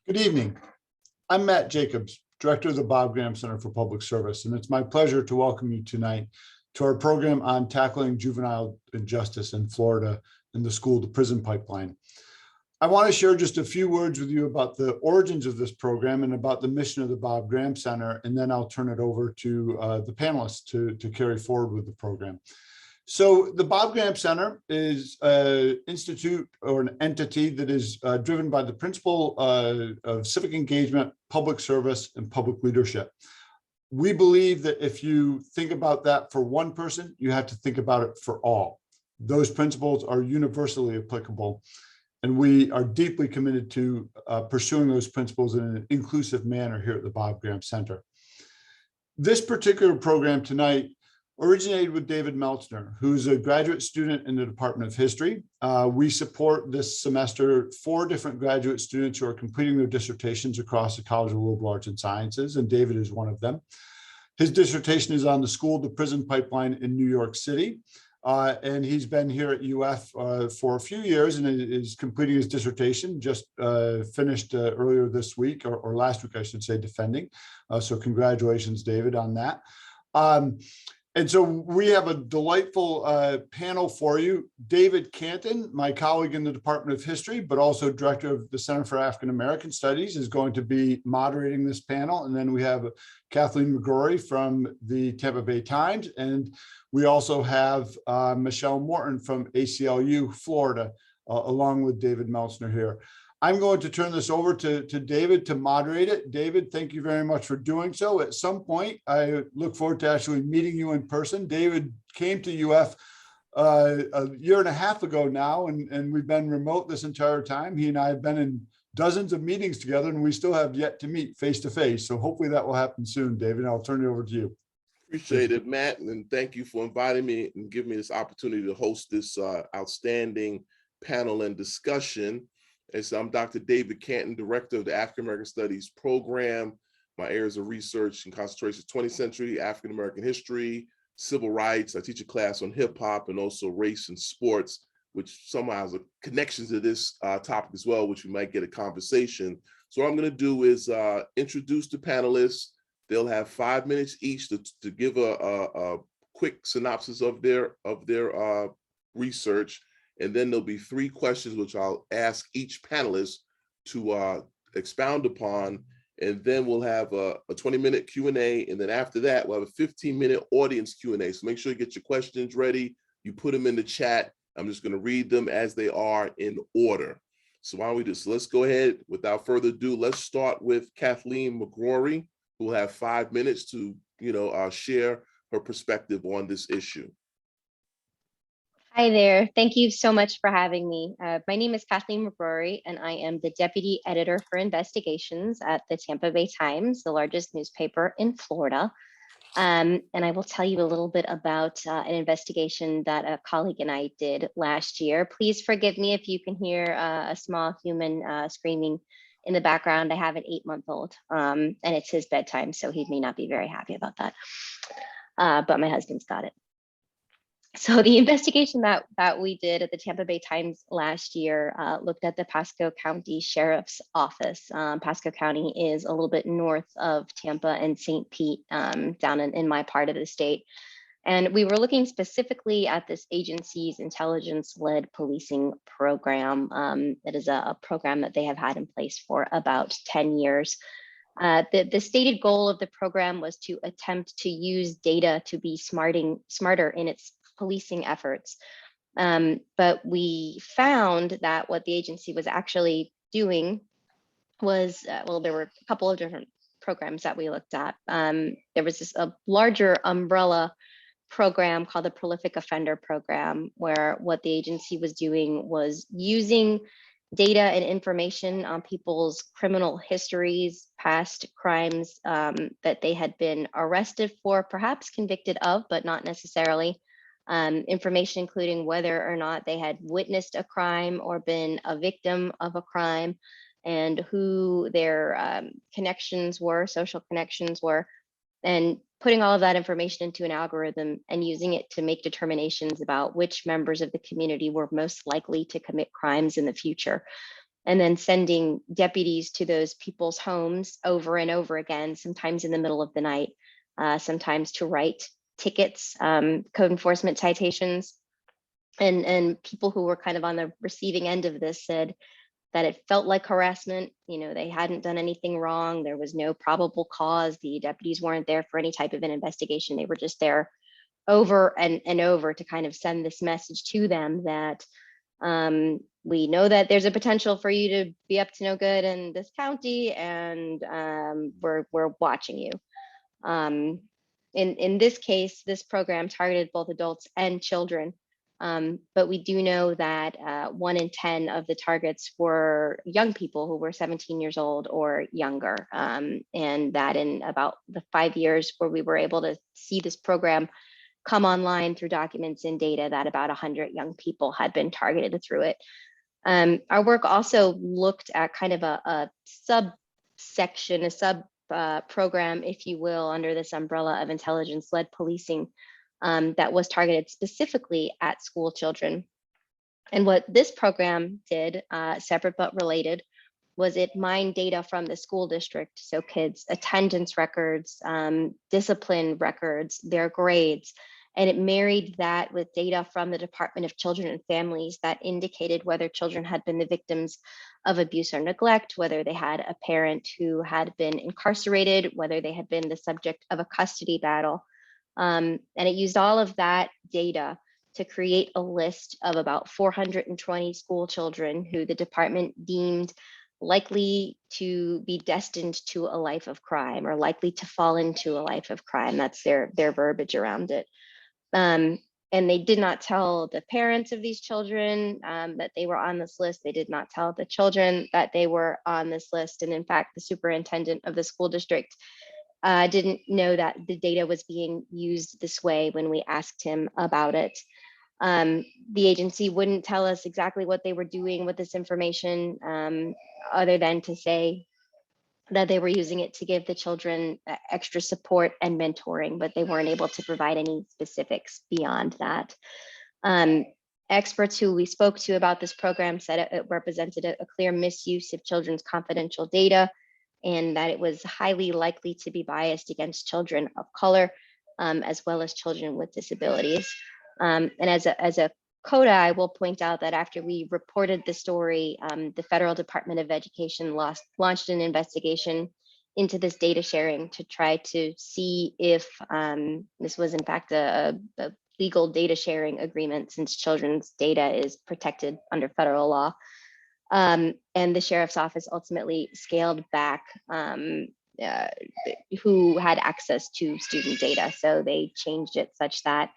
Good evening. I'm Matt Jacobs, Director of the Bob Graham Center for Public Service, and it's my pleasure to welcome you tonight to our program on tackling juvenile injustice in Florida and the school-to-prison pipeline. I want to share just a few words with you about the origins of this program and about the mission of the Bob Graham Center, and then I'll turn it over to the panelists to carry forward with the program. So the Bob Graham Center is an institute or an entity that is driven by the principle of civic engagement, public service, and public leadership. We believe that if you think about that for one person, you have to think about it for all. Those principles are universally applicable, and we are deeply committed to pursuing those principles in an inclusive manner here at the Bob Graham Center. This particular program tonight originated with David Melsner, who's a graduate student in the Department of History. We support this semester 4 different graduate students who are completing their dissertations across the College of Liberal Arts and Sciences, and David is one of them. His dissertation is on the school-to-prison pipeline in New York City, and he's been here at UF for a few years and is completing his dissertation, just finished earlier this week, or last week, I should say, defending. So congratulations, David, on that. And so we have a delightful panel for you. David Canton, my colleague in the Department of History, but also director of the Center for African American Studies, is going to be moderating this panel. And then we have Kathleen Mcgrory from the Tampa Bay Times. And we also have Michelle Morton from ACLU, Florida, along with David Melsner here. I'm going to turn this over to David to moderate it. David, thank you very much for doing so. At some point, I look forward to actually meeting you in person. David came to UF a year and a half ago now, and we've been remote this entire time. He and I have been in dozens of meetings together, and we still have yet to meet face to face. So hopefully that will happen soon, David. I'll turn it over to you. Appreciate it, Matt, and thank you for inviting me and giving me this opportunity to host this outstanding panel and discussion. I'm Dr. David Canton, Director of the African American Studies Program. My areas of research and concentration is 20th century African American history, civil rights. I teach a class on hip hop and also race and sports, which somehow has a connection to this topic as well, which we might get a conversation. So what I'm going to do is introduce the panelists. They'll have 5 minutes each to give a quick synopsis of their research. And then there'll be 3 questions, which I'll ask each panelist to expound upon. And then we'll have a 20-minute Q&A. And then after that, we'll have a 15-minute audience Q&A. So make sure you get your questions ready. You put them in the chat. I'm just going to read them as they are in order. So why don't we do this? So let's go ahead. Without further ado, let's start with Kathleen Mcbrewery, who will have 5 minutes to share her perspective on this issue. Hi there. Thank you so much for having me. My name is Kathleen Mcbrewery, and I am the Deputy Editor for Investigations at the Tampa Bay Times, the largest newspaper in Florida. And I will tell you a little bit about an investigation that a colleague and I did last year. Please forgive me if you can hear a small human screaming in the background. I have an 8-month-old, and it's his bedtime, so he may not be very happy about that. But my husband's got it. So the investigation that we did at the Tampa Bay Times last year looked at the Pasco County Sheriff's Office. Pasco County is a little bit north of Tampa and St. Pete, down in my part of the state. And we were looking specifically at this agency's intelligence-led policing program. That is a program that they have had in place for about 10 years. The stated goal of the program was to attempt to use data to be smarter in its policing efforts. But we found that what the agency was actually doing was, well, there were a couple of different programs that we looked at. There was a larger umbrella program called the Prolific Offender Program, where what the agency was doing was using data and information on people's criminal histories, past crimes that they had been arrested for, perhaps convicted of, but not necessarily. Information including whether or not they had witnessed a crime or been a victim of a crime, and who their connections were, social connections were, and putting all of that information into an algorithm and using it to make determinations about which members of the community were most likely to commit crimes in the future. and then sending deputies to those people's homes over and over again, sometimes in the middle of the night, sometimes to write tickets, code enforcement citations. And people who were kind of on the receiving end of this said that it felt like harassment. You know, they hadn't done anything wrong. There was no probable cause. The deputies weren't there for any type of an investigation. They were just there over and over to kind of send this message to them that we know that there's a potential for you to be up to no good in this county, and we're watching you. In this case, this program targeted both adults and children. But we do know that 1 in 10 of the targets were young people who were 17 years old or younger. And that in about the 5 years where we were able to see this program come online through documents and data, that about 100 young people had been targeted through it. Our work also looked at kind of a subsection, a sub program, if you will, under this umbrella of intelligence-led policing that was targeted specifically at school children. And what this program did, separate but related, was it mined data from the school district, so kids' attendance records, discipline records, their grades, and it married that with data from the Department of Children and Families that indicated whether children had been the victims of abuse or neglect, whether they had a parent who had been incarcerated, whether they had been the subject of a custody battle. And it used all of that data to create a list of about 420 school children who the department deemed likely to be destined to a life of crime or likely to fall into a life of crime. That's their verbiage around it. And they did not tell the parents of these children that they were on this list. They did not tell the children that they were on this list. And in fact, the superintendent of the school district didn't know that the data was being used this way when we asked him about it. The agency wouldn't tell us exactly what they were doing with this information, other than to say that they were using it to give the children extra support and mentoring, but they weren't able to provide any specifics beyond that. Experts who we spoke to about this program said it represented a clear misuse of children's confidential data, and that it was highly likely to be biased against children of color, as well as children with disabilities. And as a CODA, I will point out that after we reported the story, the Federal Department of Education launched an investigation into this data sharing to try to see if this was in fact a legal data sharing agreement, since children's data is protected under federal law. And the sheriff's office ultimately scaled back who had access to student data. So they changed it such that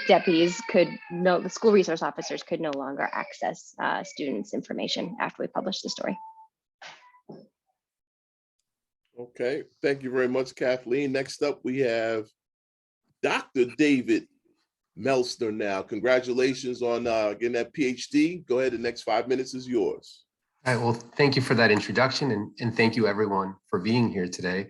deputies the school resource officers could no longer access students' information after we published the story. Okay, thank you very much, Kathleen. Next up, we have Dr. David Melsner now. Congratulations on getting that PhD. Go ahead, the next 5 minutes is yours. All right, well, thank you for that introduction, and thank you everyone for being here today.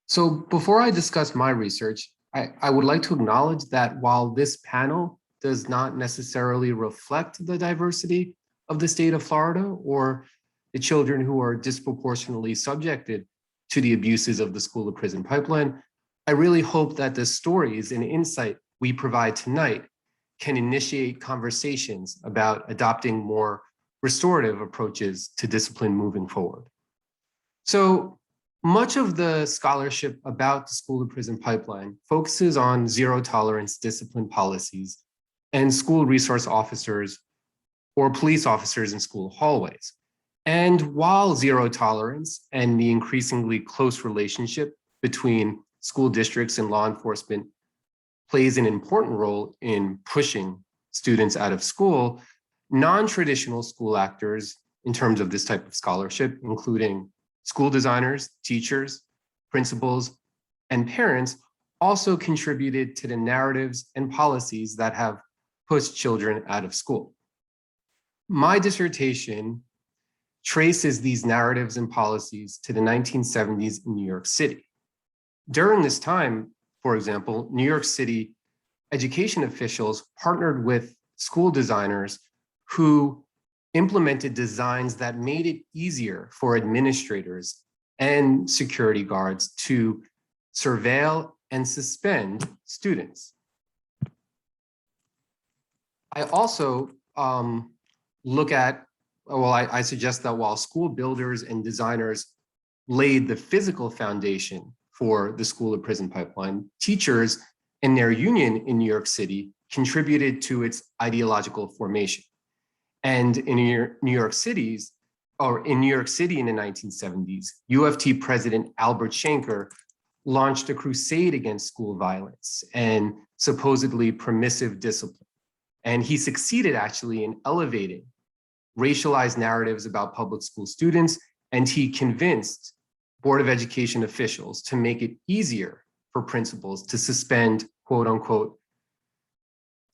So before I discuss my research, I would like to acknowledge that while this panel does not necessarily reflect the diversity of the state of Florida or the children who are disproportionately subjected to the abuses of the school to prison pipeline, I really hope that the stories and insight we provide tonight can initiate conversations about adopting more restorative approaches to discipline moving forward. So much of the scholarship about the school to prison pipeline focuses on zero tolerance discipline policies and school resource officers or police officers in school hallways. And while zero tolerance and the increasingly close relationship between school districts and law enforcement plays an important role in pushing students out of school, non-traditional school actors in terms of this type of scholarship, including school designers, teachers, principals, and parents, also contributed to the narratives and policies that have pushed children out of school. My dissertation traces these narratives and policies to the 1970s in New York City. During this time, for example, New York City education officials partnered with school designers who implemented designs that made it easier for administrators and security guards to surveil and suspend students. I also look at, well, I suggest that while school builders and designers laid the physical foundation for the school to prison pipeline, teachers and their union in New York City contributed to its ideological formation. And in New York City in the 1970s, UFT President Albert Shanker launched a crusade against school violence and supposedly permissive discipline. And he succeeded actually in elevating racialized narratives about public school students, and he convinced Board of Education officials to make it easier for principals to suspend, quote unquote,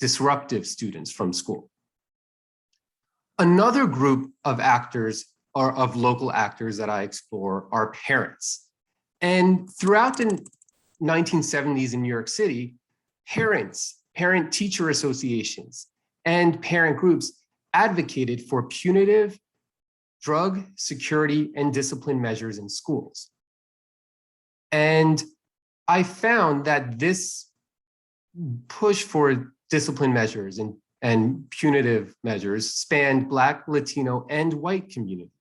disruptive students from school. Another group of actors, or of local actors that I explore, are parents. And throughout the 1970s in New York City, parent-teacher associations, and parent groups advocated for punitive drug, security, and discipline measures in schools. And I found that this push for discipline measures and punitive measures spanned Black, Latino, and white communities.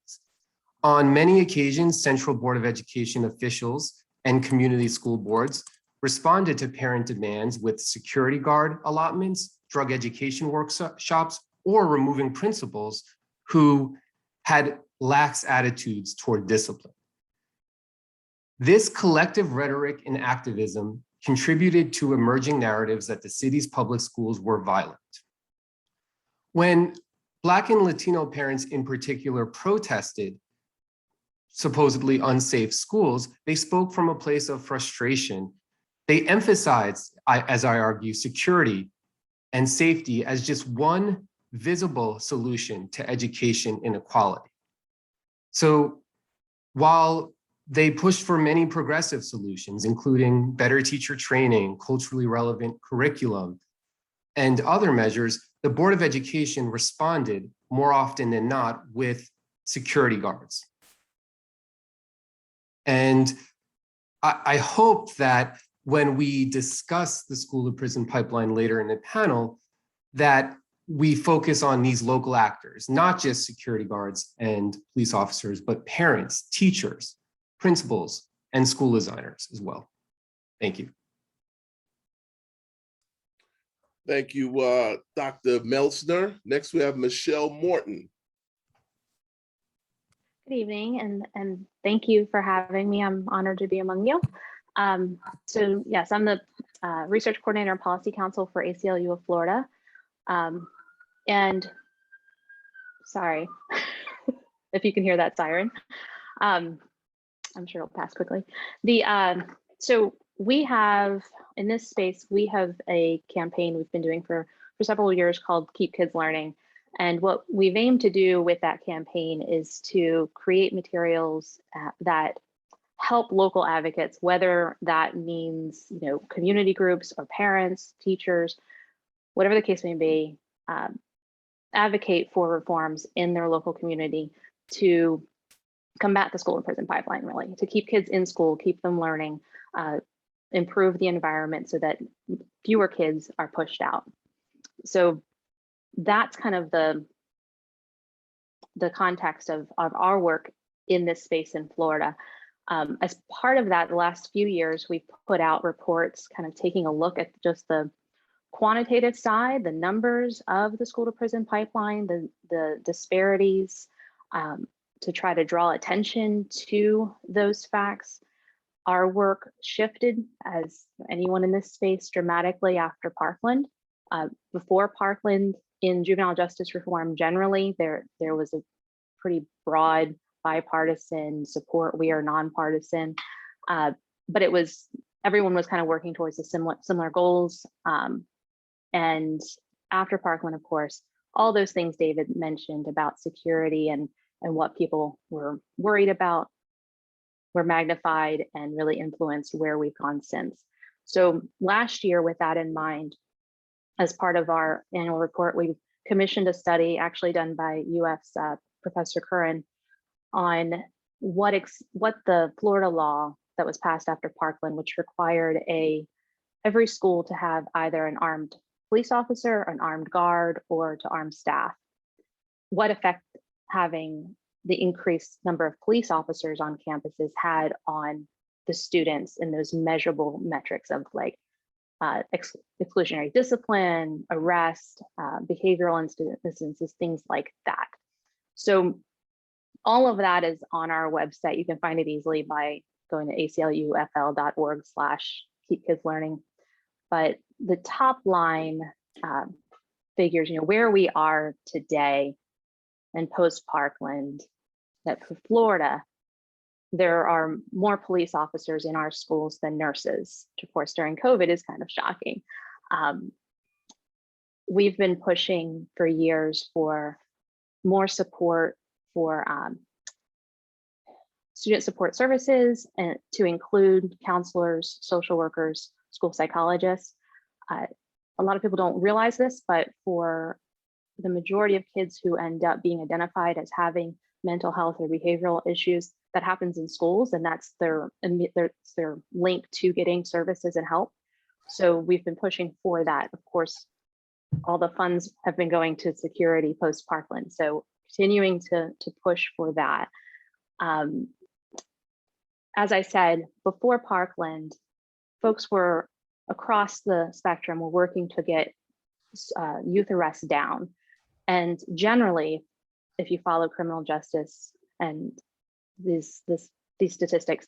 On many occasions, Central Board of Education officials and community school boards responded to parent demands with security guard allotments, drug education workshops, or removing principals who had lax attitudes toward discipline. This collective rhetoric and activism contributed to emerging narratives that the city's public schools were violent. When Black and Latino parents in particular protested supposedly unsafe schools, they spoke from a place of frustration. They emphasized, as I argue, security and safety as just one visible solution to education inequality. So while they pushed for many progressive solutions, including better teacher training, culturally relevant curriculum, and other measures, the Board of Education responded more often than not with security guards. And I hope that when we discuss the school to prison pipeline later in the panel, that we focus on these local actors, not just security guards and police officers, but parents, teachers, principals, and school designers as well. Thank you. Thank you, Dr. Meltsner. Next, we have Michelle Morton. Good evening, and thank you for having me. I'm honored to be among you. So yes, I'm the research coordinator and policy counsel for ACLU of Florida. And sorry if you can hear that siren. I'm sure it'll pass quickly. So we have, in this space, we have a campaign we've been doing for several years called Keep Kids Learning. And what we've aimed to do with that campaign is to create materials that help local advocates, whether that means community groups or parents, teachers, whatever the case may be, advocate for reforms in their local community to combat the school and prison pipeline, really, to keep kids in school, keep them learning, improve the environment so that fewer kids are pushed out. So that's kind of the context of our work in this space in Florida. As part of that, the last few years, we've put out reports kind of taking a look at just the quantitative side, the numbers of the school to prison pipeline, the disparities, to try to draw attention to those facts. Our work shifted, as anyone in this space, dramatically after Parkland. Before Parkland, in juvenile justice reform generally, there was a pretty broad bipartisan support. We are nonpartisan, but everyone was kind of working towards the similar goals. And after Parkland, of course, all those things David mentioned about security and what people were worried about were magnified and really influenced where we've gone since. So last year, with that in mind, as part of our annual report, we commissioned a study actually done by UF's Professor Curran on what the Florida law that was passed after Parkland, which required every school to have either an armed police officer, an armed guard, or to arm staff. What effect having the increased number of police officers on campuses had on the students in those measurable metrics of like exclusionary discipline, arrest, behavioral instances, things like that. So all of that is on our website. You can find it easily by going to aclufl.org/keepkidslearning. But the top line figures, where we are today and post-Parkland, that for Florida, there are more police officers in our schools than nurses, which of course during COVID is kind of shocking. We've been pushing for years for more support for student support services and to include counselors, social workers, school psychologists. A lot of people don't realize this, but for the majority of kids who end up being identified as having mental health or behavioral issues, that happens in schools, and that's their link to getting services and help. So we've been pushing for that. Of course, all the funds have been going to security post-Parkland, so continuing to push for that. As I said, before Parkland, folks were across the spectrum were working to get youth arrests down. And generally, if you follow criminal justice and these statistics,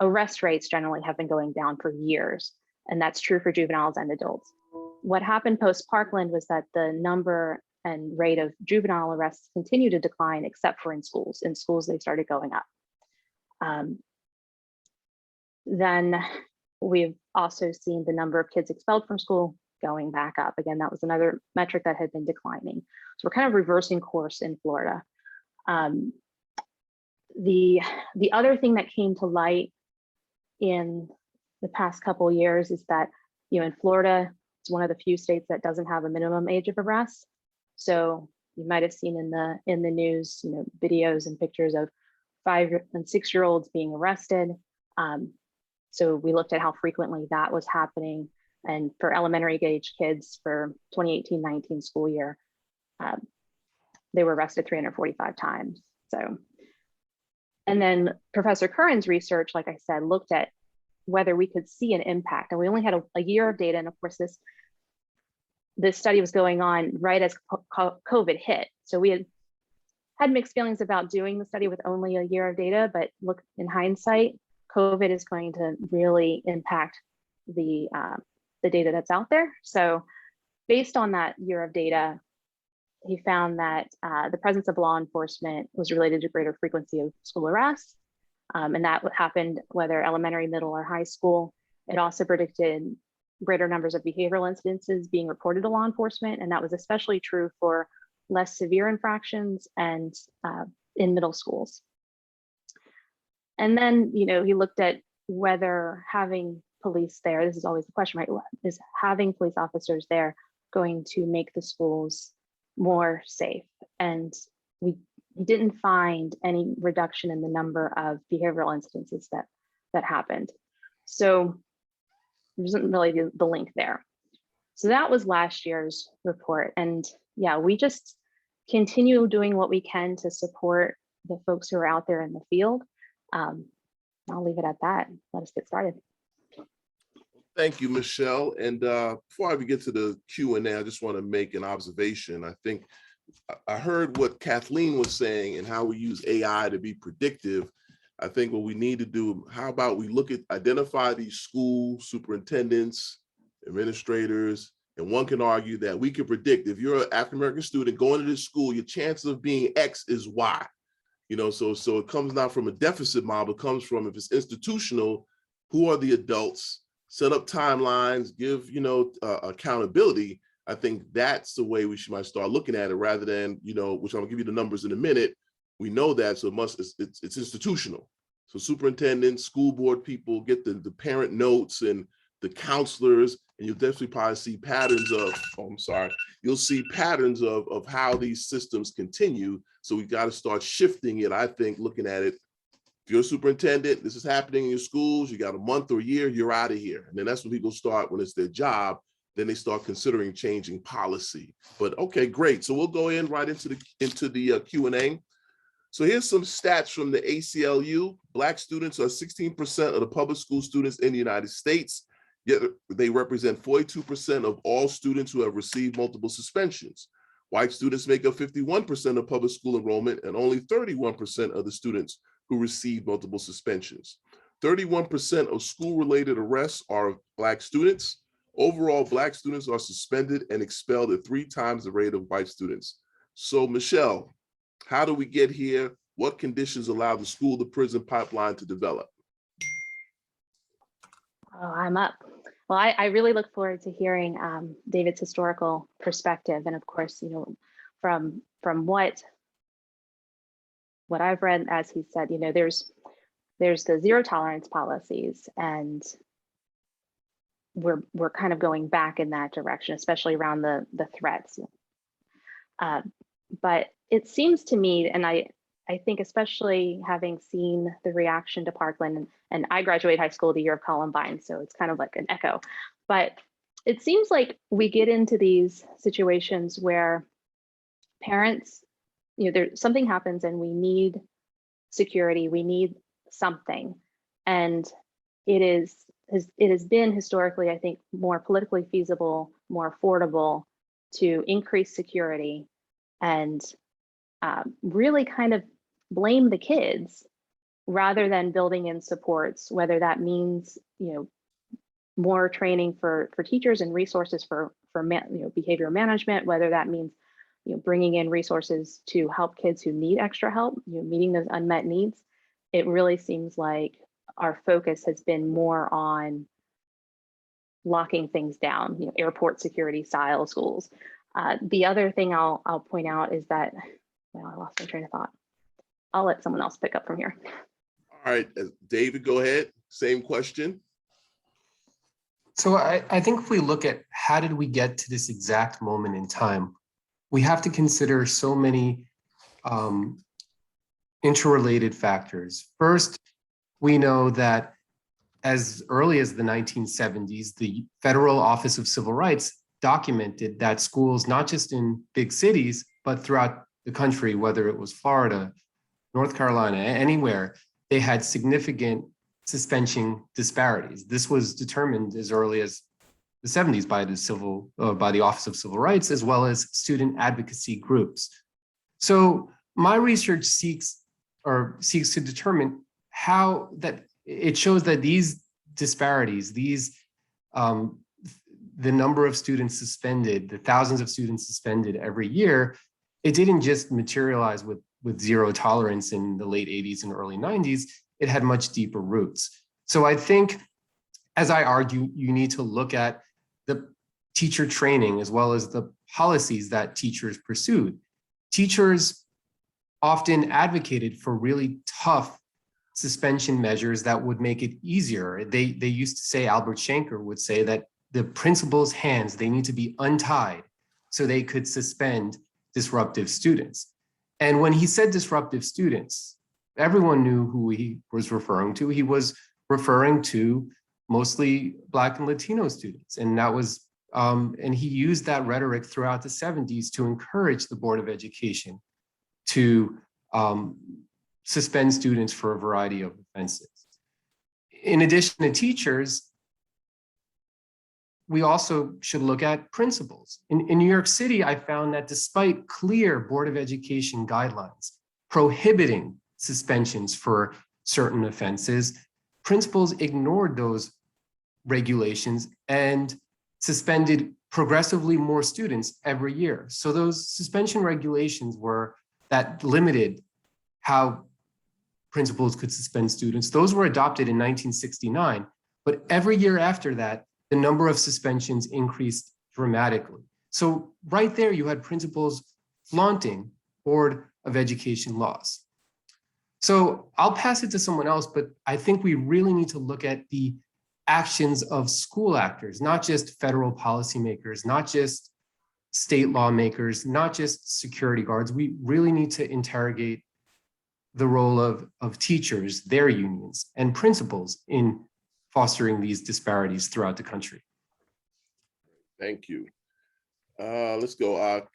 arrest rates generally have been going down for years. And that's true for juveniles and adults. What happened post-Parkland was that the number and rate of juvenile arrests continue to decline, except for in schools. In schools, they started going up. Then we've also seen the number of kids expelled from school going back up. Again, that was another metric that had been declining. So we're kind of reversing course in Florida. The other thing that came to light in the past couple of years is that, in Florida, it's one of the few states that doesn't have a minimum age of arrest. So you might have seen in the news, videos and pictures of 5- and 6-year-olds being arrested. So we looked at how frequently that was happening. And for elementary age kids for 2018-19 school year, they were arrested 345 times. So, and then Professor Curran's research, like I said, looked at whether we could see an impact. And we only had a year of data. And of course, this study was going on right as COVID hit. So we had mixed feelings about doing the study with only a year of data, but look, in hindsight, COVID is going to really impact the data that's out there. So based on that year of data, he found that the presence of law enforcement was related to greater frequency of school arrests. And that happened whether elementary, middle, or high school. It also predicted greater numbers of behavioral incidences being reported to law enforcement. And that was especially true for less severe infractions and in middle schools. And then, he looked at whether having police there, this is always the question, right? Is having police officers there going to make the schools more safe? And we didn't find any reduction in the number of behavioral incidences that happened. So there isn't really the link there. So that was last year's report. And yeah, we just continue doing what we can to support the folks who are out there in the field. I'll leave it at that. Let us get started. Thank you, Michelle. And before I get to the Q&A, I just want to make an observation. I think I heard what Kathleen was saying and how we use AI to be predictive. I think what we need to do, how about we identify these school superintendents, administrators, and one can argue that we can predict if you're an African-American student going to this school, your chance of being X is Y. So it comes not from a deficit model, it comes from, if it's institutional, who are the adults, set up timelines, give, accountability. I think that's the way we might start looking at it rather than, which I'm gonna give you the numbers in a minute. We know that, so it's institutional. So superintendents, school board people get the parent notes and the counselors, and you'll definitely probably see patterns of, you'll see patterns of how these systems continue. So we got to start shifting it, I think, looking at it. If you're a superintendent, this is happening in your schools, you got a month or a year, you're out of here. And then that's when people start, when it's their job, then they start considering changing policy. But okay, great. So we'll go in right into the Q&A. So here's some stats from the ACLU. Black students are 16% of the public school students in the United States, yet they represent 42% of all students who have received multiple suspensions. White students make up 51% of public school enrollment and only 31% of the students who receive multiple suspensions. 31% of school-related arrests are Black students. Overall, Black students are suspended and expelled at 3 times the rate of white students. So Michelle, how do we get here? What conditions allow the school to prison pipeline to develop? Oh, I'm up. Well, I really look forward to hearing David's historical perspective. And of course, from what I've read, as he said, there's the zero tolerance policies, and we're kind of going back in that direction, especially around the threats. But it seems to me, and I think especially having seen the reaction to Parkland, and I graduated high school the year of Columbine, so it's kind of like an echo, but it seems like we get into these situations where parents, something happens and we need security, we need something, and it has been historically, I think, more politically feasible, more affordable to increase security and really kind of blame the kids rather than building in supports, whether that means more training for teachers and resources for behavior management, whether that means bringing in resources to help kids who need extra help, meeting those unmet needs. It really seems like our focus has been more on locking things down, airport security style schools. The other thing I'll point out is that, well, I lost my train of thought. I'll let someone else pick up from here. All right, David, go ahead. Same question. So I think if we look at how did we get to this exact moment in time, we have to consider so many interrelated factors. First, we know that as early as the 1970s, the Federal Office of Civil Rights documented that schools, not just in big cities, but throughout the country, whether it was Florida, North Carolina, anywhere, they had significant suspension disparities. This was determined as early as the 70s by the Office of Civil Rights, as well as student advocacy groups. So my research seeks to determine how that it shows that these disparities, the number of students suspended, the thousands of students suspended every year, it didn't just materialize with zero tolerance in the late 80s and early 90s, it had much deeper roots. So I think, as I argue, you need to look at the teacher training as well as the policies that teachers pursued. Teachers often advocated for really tough suspension measures that would make it easier. They used to say, Albert Shanker would say that the principal's hands, they need to be untied so they could suspend disruptive students. And when he said disruptive students, everyone knew who he was referring to. He was referring to mostly Black and Latino students. And that was, and he used that rhetoric throughout the 70s to encourage the Board of Education to suspend students for a variety of offenses. In addition to teachers, we also should look at principals. In New York City, I found that despite clear Board of Education guidelines prohibiting suspensions for certain offenses, principals ignored those regulations and suspended progressively more students every year. So those suspension regulations that limited how principals could suspend students. Those were adopted in 1969, but every year after that, the number of suspensions increased dramatically. So right there, you had principals flaunting Board of Education laws. So I'll pass it to someone else, but I think we really need to look at the actions of school actors, not just federal policymakers, not just state lawmakers, not just security guards. We really need to interrogate the role of teachers, their unions, and principals in fostering these disparities throughout the country. Thank you. Let's go.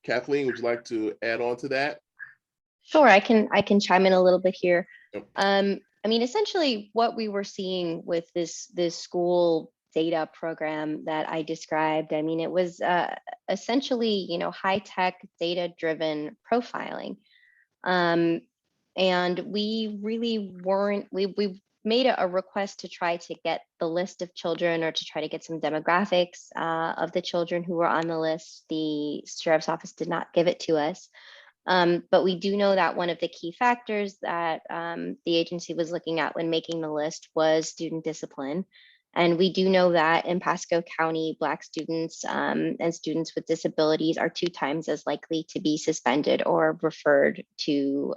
Kathleen, would you like to add on to that? Sure, I can chime in a little bit here. Yep. I mean, essentially what we were seeing with this school data program that I described, I mean, it was essentially, you know, high-tech data-driven profiling. And we really weren't, we made a request to try to get the list of children or to try to get some demographics of the children who were on the list. The sheriff's office did not give it to us. But we do know that one of the key factors that the agency was looking at when making the list was student discipline. And we do know that in Pasco County, Black students and students with disabilities are 2 times as likely to be suspended or referred to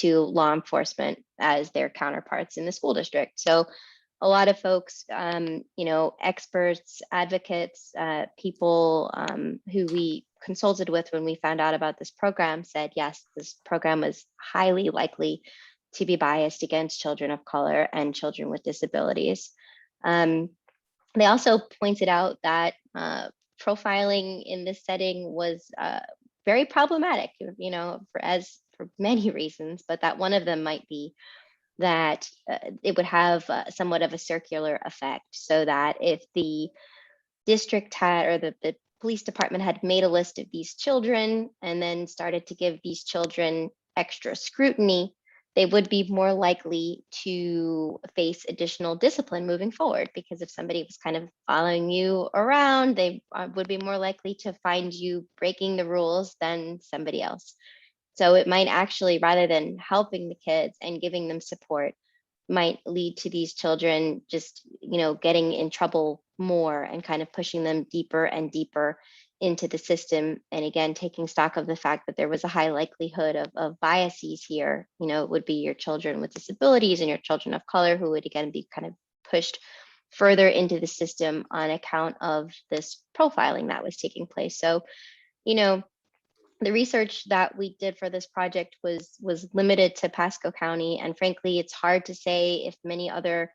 law enforcement as their counterparts in the school district. So a lot of folks, you know, experts, advocates, people who we consulted with when we found out about this program said, yes, this program was highly likely to be biased against children of color and children with disabilities. They also pointed out that profiling in this setting was very problematic, you know, for many reasons, but that one of them might be that it would have somewhat of a circular effect, so that if the district had, or the police department had made a list of these children and then started to give these children extra scrutiny, they would be more likely to face additional discipline moving forward, because if somebody was kind of following you around, they would be more likely to find you breaking the rules than somebody else. So it might actually, rather than helping the kids and giving them support, might lead to these children just, you know, getting in trouble more and kind of pushing them deeper and deeper into the system. And again, taking stock of the fact that there was a high likelihood of biases here. You know, it would be your children with disabilities and your children of color who would again be kind of pushed further into the system on account of this profiling that was taking place. So, you know, the research that we did for this project was limited to Pasco County. And frankly, it's hard to say if many other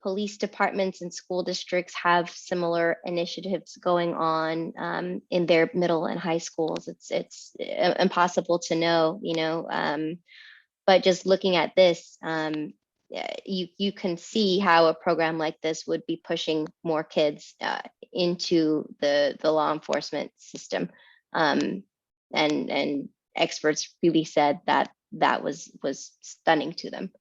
police departments and school districts have similar initiatives going on in their middle and high schools. It's impossible to know, you know, but just looking at this, you can see how a program like this would be pushing more kids into the law enforcement system. And experts really said that was stunning to them.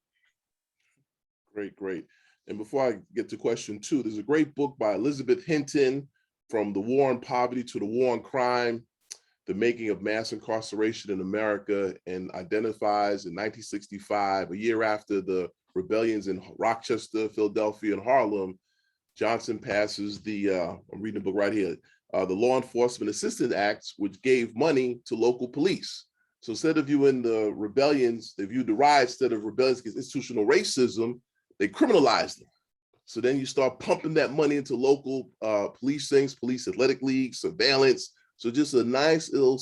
Great. And before I get to question 2, there's a great book by Elizabeth Hinton, From the War on Poverty to the War on Crime, The Making of Mass Incarceration in America, and identifies in 1965, a year after the rebellions in Rochester, Philadelphia, and Harlem, Johnson passes the, I'm reading the book right here, the Law Enforcement Assistance Acts, which gave money to local police. So instead of viewing the rebellions, they viewed the riots instead of rebellions against institutional racism, they criminalized them. So then you start pumping that money into local police things, police athletic leagues, surveillance. So just a nice little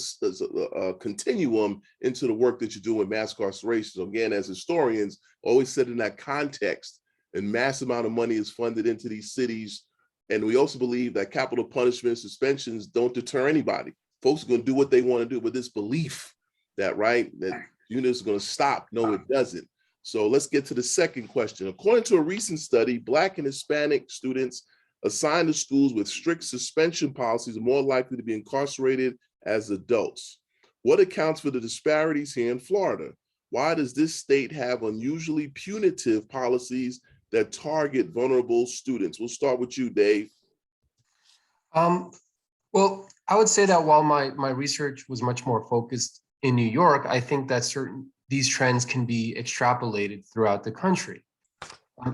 continuum into the work that you do in mass incarceration. So again, as historians, always said in that context, a massive amount of money is funded into these cities. And we also believe that capital punishment suspensions don't deter anybody. Folks are going to do what they want to do, with this belief that, right, that units are going to stop. No, it doesn't. So let's get to the second question. According to a recent study, Black and Hispanic students assigned to schools with strict suspension policies are more likely to be incarcerated as adults. What accounts for the disparities here in Florida? Why does this state have unusually punitive policies that target vulnerable students? We'll start with you, Dave. Well, I would say that while my research was much more focused in New York, I think that these trends can be extrapolated throughout the country.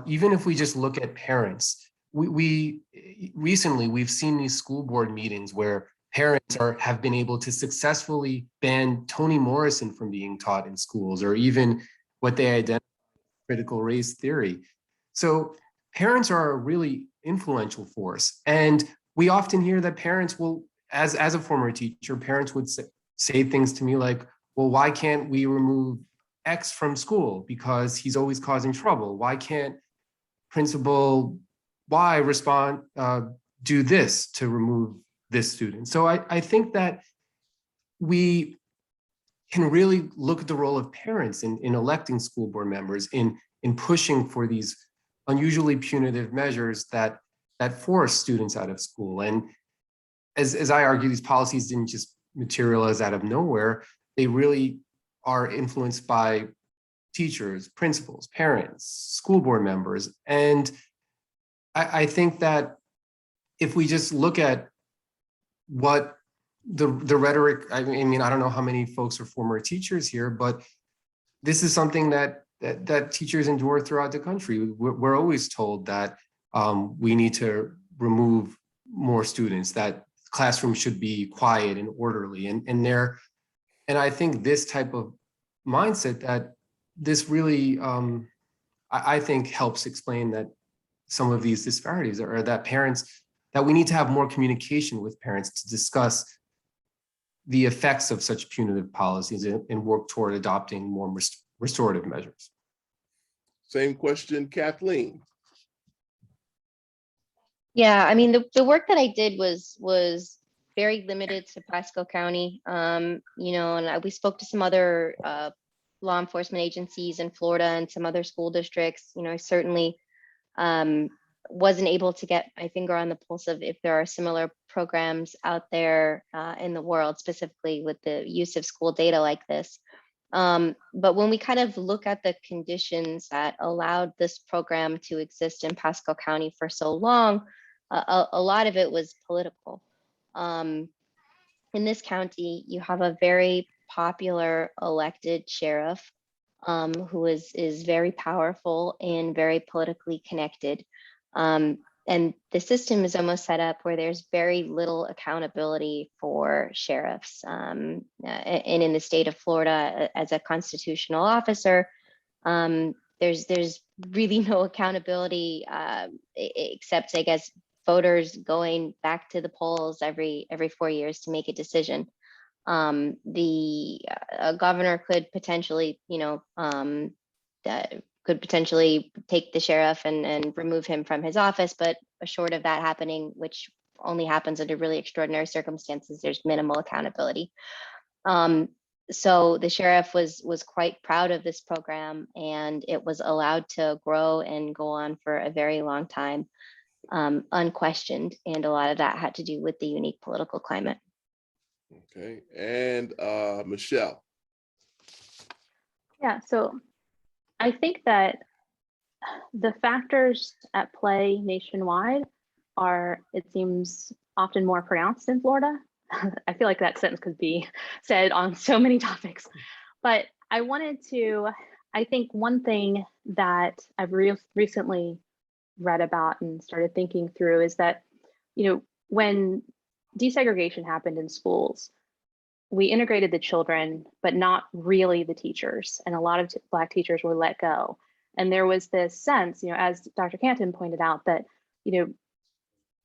Even if we just look at parents, we recently we've seen these school board meetings where parents have been able to successfully ban Toni Morrison from being taught in schools, or even what they identify as critical race theory. So parents are a really influential force. And we often hear that parents will, as a former teacher, parents would say things to me like, well, why can't we remove X from school because he's always causing trouble? Why can't Principal Y do this to remove this student? So I think that we can really look at the role of parents in electing school board members, in pushing for these unusually punitive measures that force students out of school. And as I argue, these policies didn't just materialize out of nowhere. They really are influenced by teachers, principals, parents, school board members. And I think that if we just look at what the rhetoric, I mean, I don't know how many folks are former teachers here, but this is something that teachers endure throughout the country. We're always told that we need to remove more students, that classrooms should be quiet and orderly. And I think this type of mindset, that this really, I think, helps explain that some of these disparities are that we need to have more communication with parents to discuss the effects of such punitive policies and work toward adopting more restorative measures. Same question, Kathleen. Yeah, I mean, the work that I did was very limited to Pasco County, and we spoke to some other law enforcement agencies in Florida and some other school districts. I certainly wasn't able to get my finger on the pulse of if there are similar programs out there in the world, specifically with the use of school data like this. But when we kind of look at the conditions that allowed this program to exist in Pasco County for so long, a lot of it was political. In this county, you have a very popular elected sheriff who is very powerful and very politically connected. And the system is almost set up where there's very little accountability for sheriffs. And in the state of Florida, as a constitutional officer, there's really no accountability except, I guess, voters going back to the polls every 4 years to make a decision. The governor could potentially, could potentially take the sheriff and remove him from his office, but short of that happening, which only happens under really extraordinary circumstances, there's minimal accountability. So the sheriff was quite proud of this program, and it was allowed to grow and go on for a very long time, unquestioned. And a lot of that had to do with the unique political climate. Okay, and Michelle. Yeah, so I think that the factors at play nationwide are, it seems, often more pronounced in Florida. I feel like that sentence could be said on so many topics, but I think one thing that I've recently read about and started thinking through is that, when desegregation happened in schools, we integrated the children, but not really the teachers. And a lot of Black teachers were let go. And there was this sense, as Dr. Canton pointed out, that,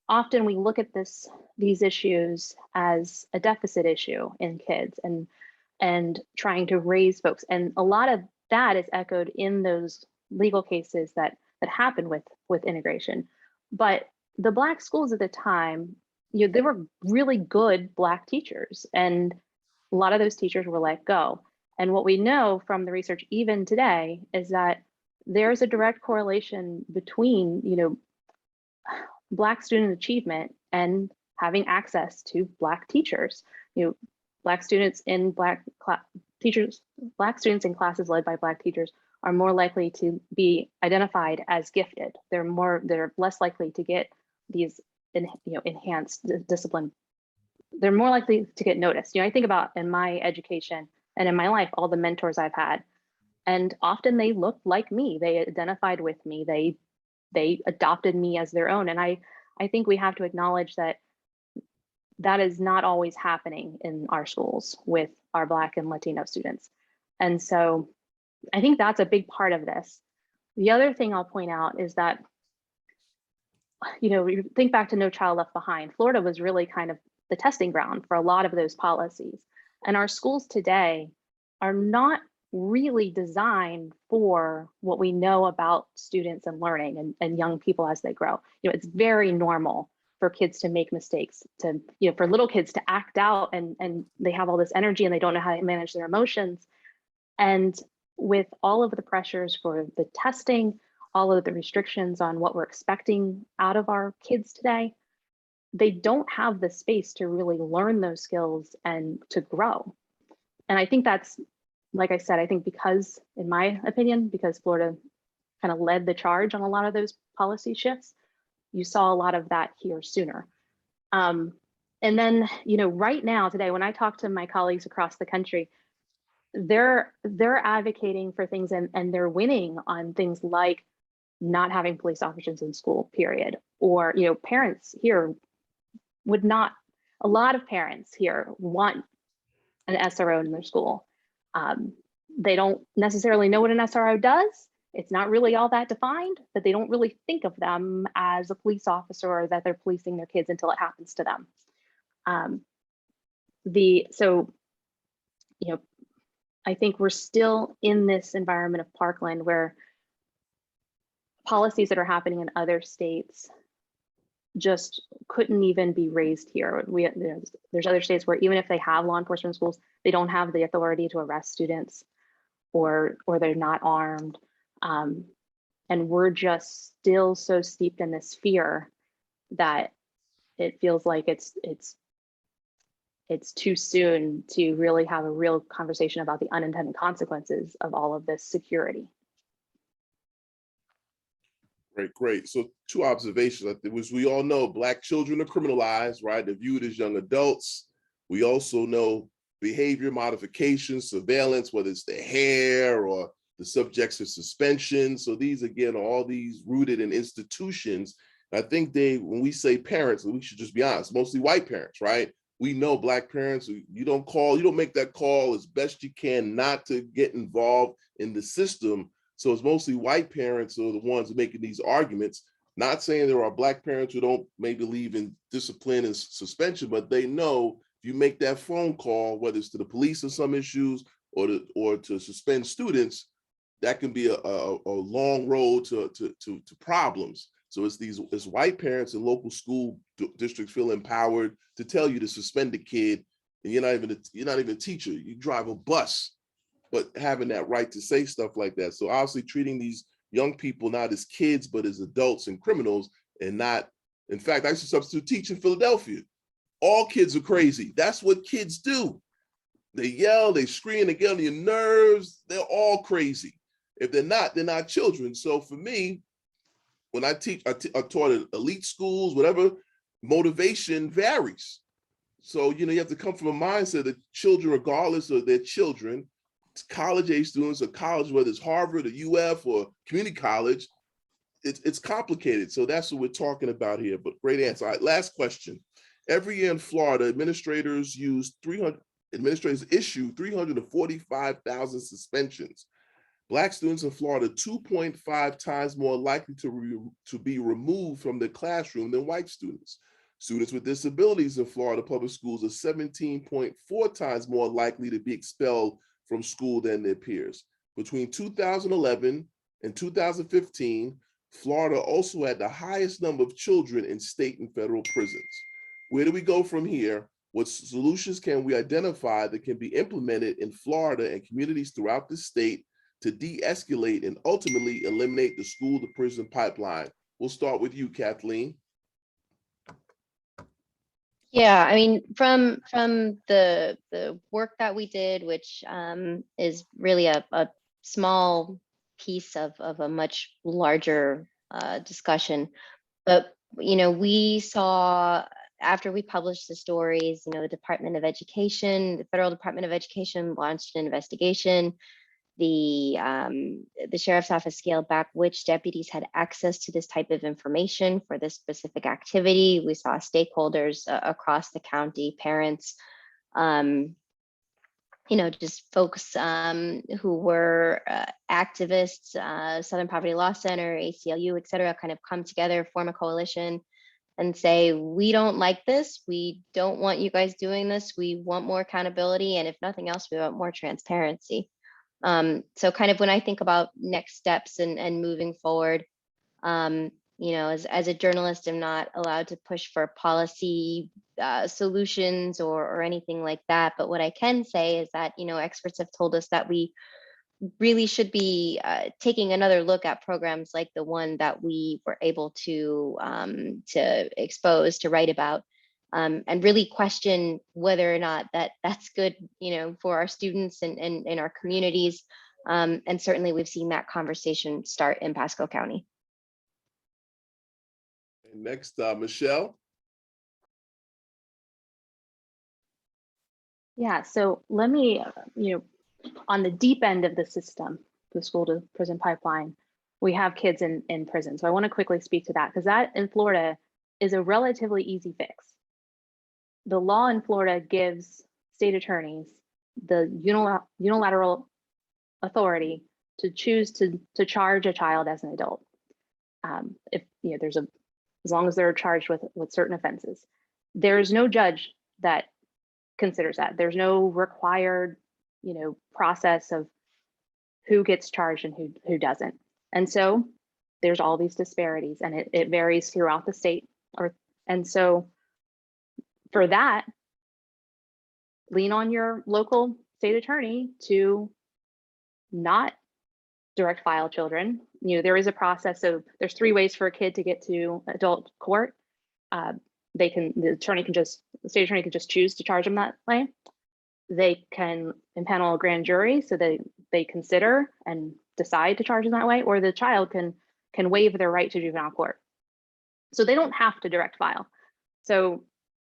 often we look at these issues as a deficit issue in kids and trying to raise folks. And a lot of that is echoed in those legal cases that happened with integration. But the Black schools at the time, they were really good Black teachers, and a lot of those teachers were let go. And what we know from the research even today is that there's a direct correlation between, Black student achievement and having access to Black teachers. Black students in Black students in classes led by Black teachers are more likely to be identified as gifted. They're less likely to get these enhanced discipline. They're more likely to get noticed. I think about in my education and in my life, all the mentors I've had, and often they looked like me. They identified with me. They adopted me as their own. And I think we have to acknowledge that is not always happening in our schools with our Black and Latino students. And so I think that's a big part of this. The other thing I'll point out is that, you think back to No Child Left Behind. Florida was really kind of the testing ground for a lot of those policies. And our schools today are not really designed for what we know about students and learning and young people as they grow. It's very normal for kids to make mistakes, to, for little kids to act out, and they have all this energy and they don't know how to manage their emotions. And with all of the pressures for the testing, all of the restrictions on what we're expecting out of our kids today, they don't have the space to really learn those skills and to grow. And I think that's, like I said, I think because, in my opinion, because Florida kind of led the charge on a lot of those policy shifts, you saw a lot of that here sooner. And then, right now, today, when I talk to my colleagues across the country, they're advocating for things and they're winning on things like not having police officers in school, period. Or, parents here would not, a lot of parents here want an SRO in their school. They don't necessarily know what an SRO does. It's not really all that defined, but they don't really think of them as a police officer or that they're policing their kids until it happens to them. I think we're still in this environment of Parkland where policies that are happening in other states just couldn't even be raised here. There's other states where even if they have law enforcement schools, they don't have the authority to arrest students, or they're not armed. And we're just still so steeped in this fear that it feels like it's too soon to really have a real conversation about the unintended consequences of all of this security. Great. So 2 observations. As we all know, Black children are criminalized, right? They're viewed as young adults. We also know behavior modification, surveillance, whether it's their hair or the subjects of suspension. So these, again, are all these rooted in institutions. I think when we say parents, we should just be honest, mostly white parents, right? We know Black parents, you don't make that call as best you can not to get involved in the system. So it's mostly white parents who are the ones making these arguments, not saying there are Black parents who don't maybe believe in discipline and suspension, but they know if you make that phone call, whether it's to the police on some issues or to suspend students, that can be a long road to problems. So it's white parents and local school districts feel empowered to tell you to suspend a kid, and you're not even a teacher. You drive a bus, but having that right to say stuff like that. So obviously treating these young people not as kids, but as adults and criminals, and not, in fact, I used to substitute teach in Philadelphia. All kids are crazy. That's what kids do. They yell, they scream, they get on your nerves. They're all crazy. If they're not children. So for me, when I teach, I taught at elite schools, whatever, motivation varies. So, you have to come from a mindset that children, regardless of their children, college age students or college, whether it's Harvard or UF or community college, it's complicated. So that's what we're talking about here, but great answer. All right, last question. Every year in Florida, administrators issue 345,000 suspensions. Black students in Florida 2.5 times more likely to be removed from their classroom than white students. Students with disabilities in Florida public schools are 17.4 times more likely to be expelled from school than their peers. Between 2011 and 2015, Florida also had the highest number of children in state and federal prisons. Where do we go from here? What solutions can we identify that can be implemented in Florida and communities throughout the state to de-escalate and ultimately eliminate the school to prison pipeline? We'll start with you, Kathleen. Yeah, I mean, from the work that we did, which is really a small piece of a much larger discussion, but we saw, after we published the stories, the Department of Education, the Federal Department of Education launched an investigation. The sheriff's office scaled back which deputies had access to this type of information for this specific activity. We saw stakeholders across the county, parents, just folks who were activists, Southern Poverty Law Center, ACLU, et cetera, kind of come together, form a coalition and say, we don't like this. We don't want you guys doing this. We want more accountability. And if nothing else, we want more transparency. So kind of when I think about next steps and moving forward, as a journalist, I'm not allowed to push for policy solutions or anything like that. But what I can say is that, experts have told us that we really should be taking another look at programs like the one that we were able to expose, to write about, and really question whether or not that's good, for our students and in our communities. And certainly we've seen that conversation start in Pasco County. Next, Michelle. Yeah, so let me, on the deep end of the system, the school to prison pipeline, we have kids in prison. So I want to quickly speak to that, because that in Florida is a relatively easy fix. The law in Florida gives state attorneys the unilateral authority to choose to charge a child as an adult. If as long as they're charged with certain offenses. There's no judge that considers that. There's no required, process of who gets charged and who doesn't. And so there's all these disparities, and it varies throughout the state. And so for that, lean on your local state attorney to not direct file children. There is a process. So there's 3 ways for a kid to get to adult court. The state attorney can just choose to charge them that way. They can impanel a grand jury so they consider and decide to charge them that way, or the child can waive their right to juvenile court. So they don't have to direct file. So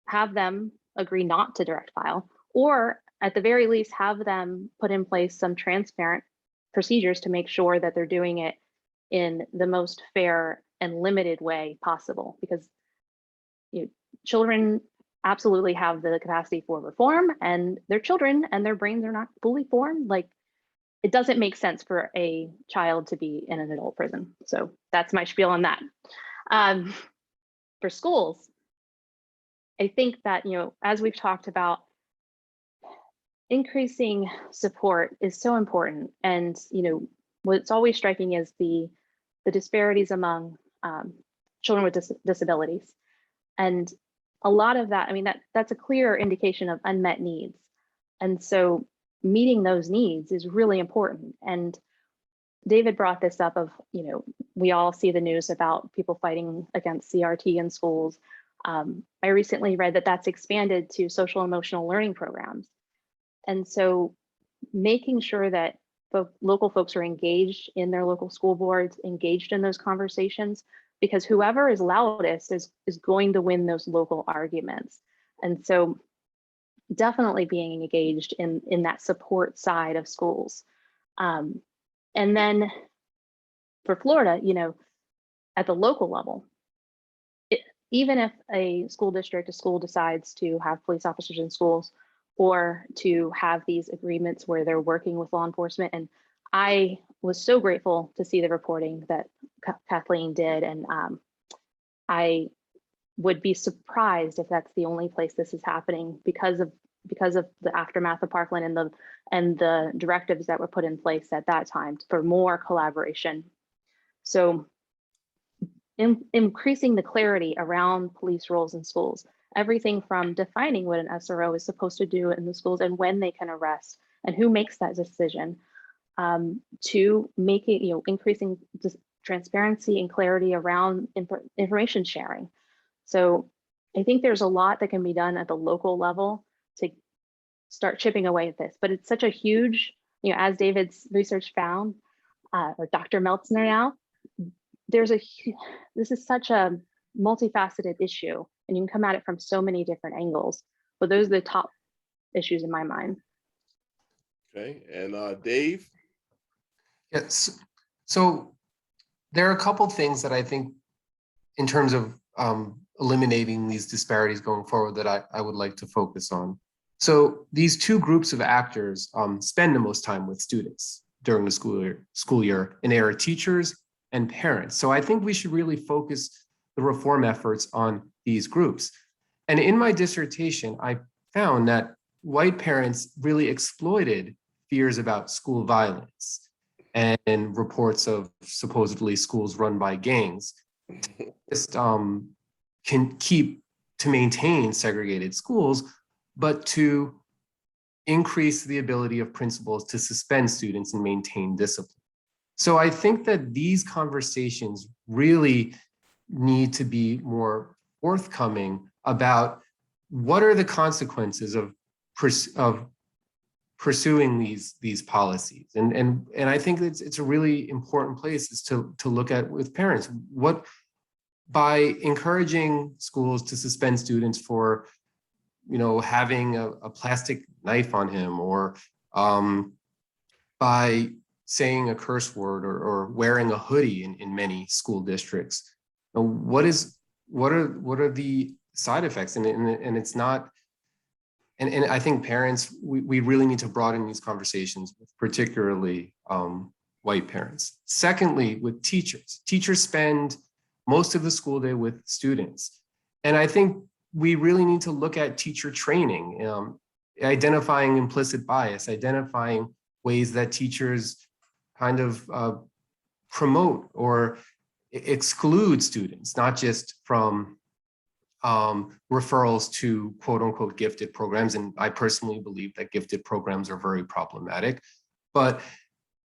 have them agree not to direct file, or at the very least have them put in place some transparent procedures to make sure that they're doing it in the most fair and limited way possible, because children absolutely have the capacity for reform, and they're children and their brains are not fully formed. Like, it doesn't make sense for a child to be in an adult prison. So that's my spiel on that. For schools, I think that, as we've talked about, increasing support is so important. And, what's always striking is the disparities among children with disabilities. And a lot of that, that's a clear indication of unmet needs. And so meeting those needs is really important. And David brought this up of, we all see the news about people fighting against CRT in schools. I recently read that that's expanded to social emotional learning programs. And so making sure that local folks are engaged in their local school boards, engaged in those conversations, because whoever is loudest is going to win those local arguments. And so definitely being engaged in that support side of schools. And then for Florida, at the local level, even if a school decides to have police officers in schools, or to have these agreements where they're working with law enforcement. And I was so grateful to see the reporting that Kathleen did. And I would be surprised if that's the only place this is happening, because of the aftermath of Parkland and the directives that were put in place at that time for more collaboration. So increasing the clarity around police roles in schools, everything from defining what an SRO is supposed to do in the schools and when they can arrest and who makes that decision, to making, increasing transparency and clarity around information sharing. So I think there's a lot that can be done at the local level to start chipping away at this, but it's such a huge, as David's research found, or Dr. Meltsner now, this is such a multifaceted issue, and you can come at it from so many different angles, but those are the top issues in my mind. Okay, and Dave? Yes, so there are a couple things that I think in terms of eliminating these disparities going forward that I would like to focus on. So these two groups of actors spend the most time with students during the school year, and they are teachers and parents. So I think we should really focus the reform efforts on these groups. And in my dissertation, I found that white parents really exploited fears about school violence and reports of supposedly schools run by gangs just can maintain segregated schools, but to increase the ability of principals to suspend students and maintain discipline. So I think that these conversations really need to be more forthcoming about what are the consequences of pursuing these policies. And I think it's a really important place is to look at with parents, what by encouraging schools to suspend students for having a plastic knife on him, or by saying a curse word, or wearing a hoodie in many school districts. What are the side effects? And it's not, and I think parents, we really need to broaden these conversations, particularly white parents. Secondly, with teachers spend most of the school day with students. And I think we really need to look at teacher training, identifying implicit bias, identifying ways that teachers kind of promote or exclude students, not just from referrals to quote unquote gifted programs. And I personally believe that gifted programs are very problematic, but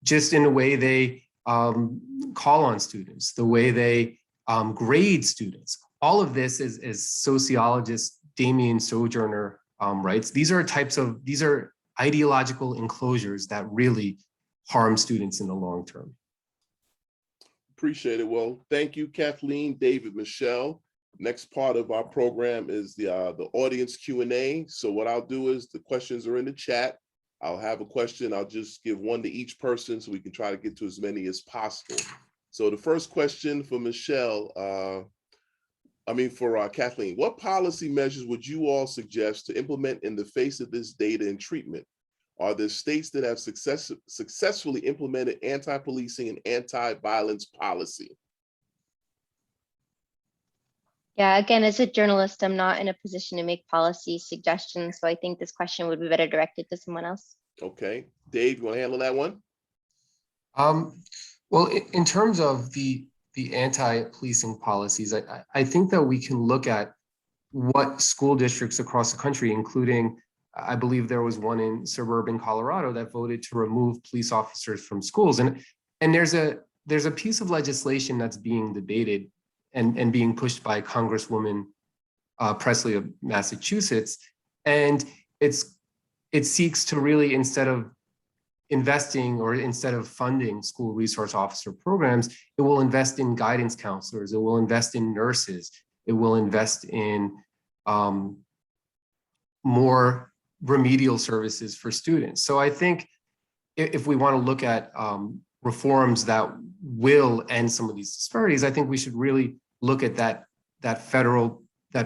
just in the way they call on students, the way they grade students. All of this is sociologist Damien Sojourner writes. These are ideological enclosures that really harm students in the long term. Appreciate it. Well, thank you, Kathleen, David, Michelle. Next part of our program is the audience Q&A. So what I'll do is the questions are in the chat. I'll have a question. I'll just give one to each person so we can try to get to as many as possible. So the first question for Michelle, for Kathleen, what policy measures would you all suggest to implement in the face of this data and treatment? Are there states that have successfully implemented anti-policing and anti-violence policy? Yeah, again, as a journalist, I'm not in a position to make policy suggestions, so I think this question would be better directed to someone else. Okay, Dave, you want to handle that one? Well, in terms of the anti-policing policies, I think that we can look at what school districts across the country, including, I believe there was one in suburban Colorado that voted to remove police officers from schools. And there's a piece of legislation that's being debated and being pushed by Congresswoman Presley of Massachusetts. And it seeks to really, instead of funding school resource officer programs, it will invest in guidance counselors, it will invest in nurses, it will invest in more remedial services for students. So I think if we want to look at reforms that will end some of these disparities, I think we should really look at that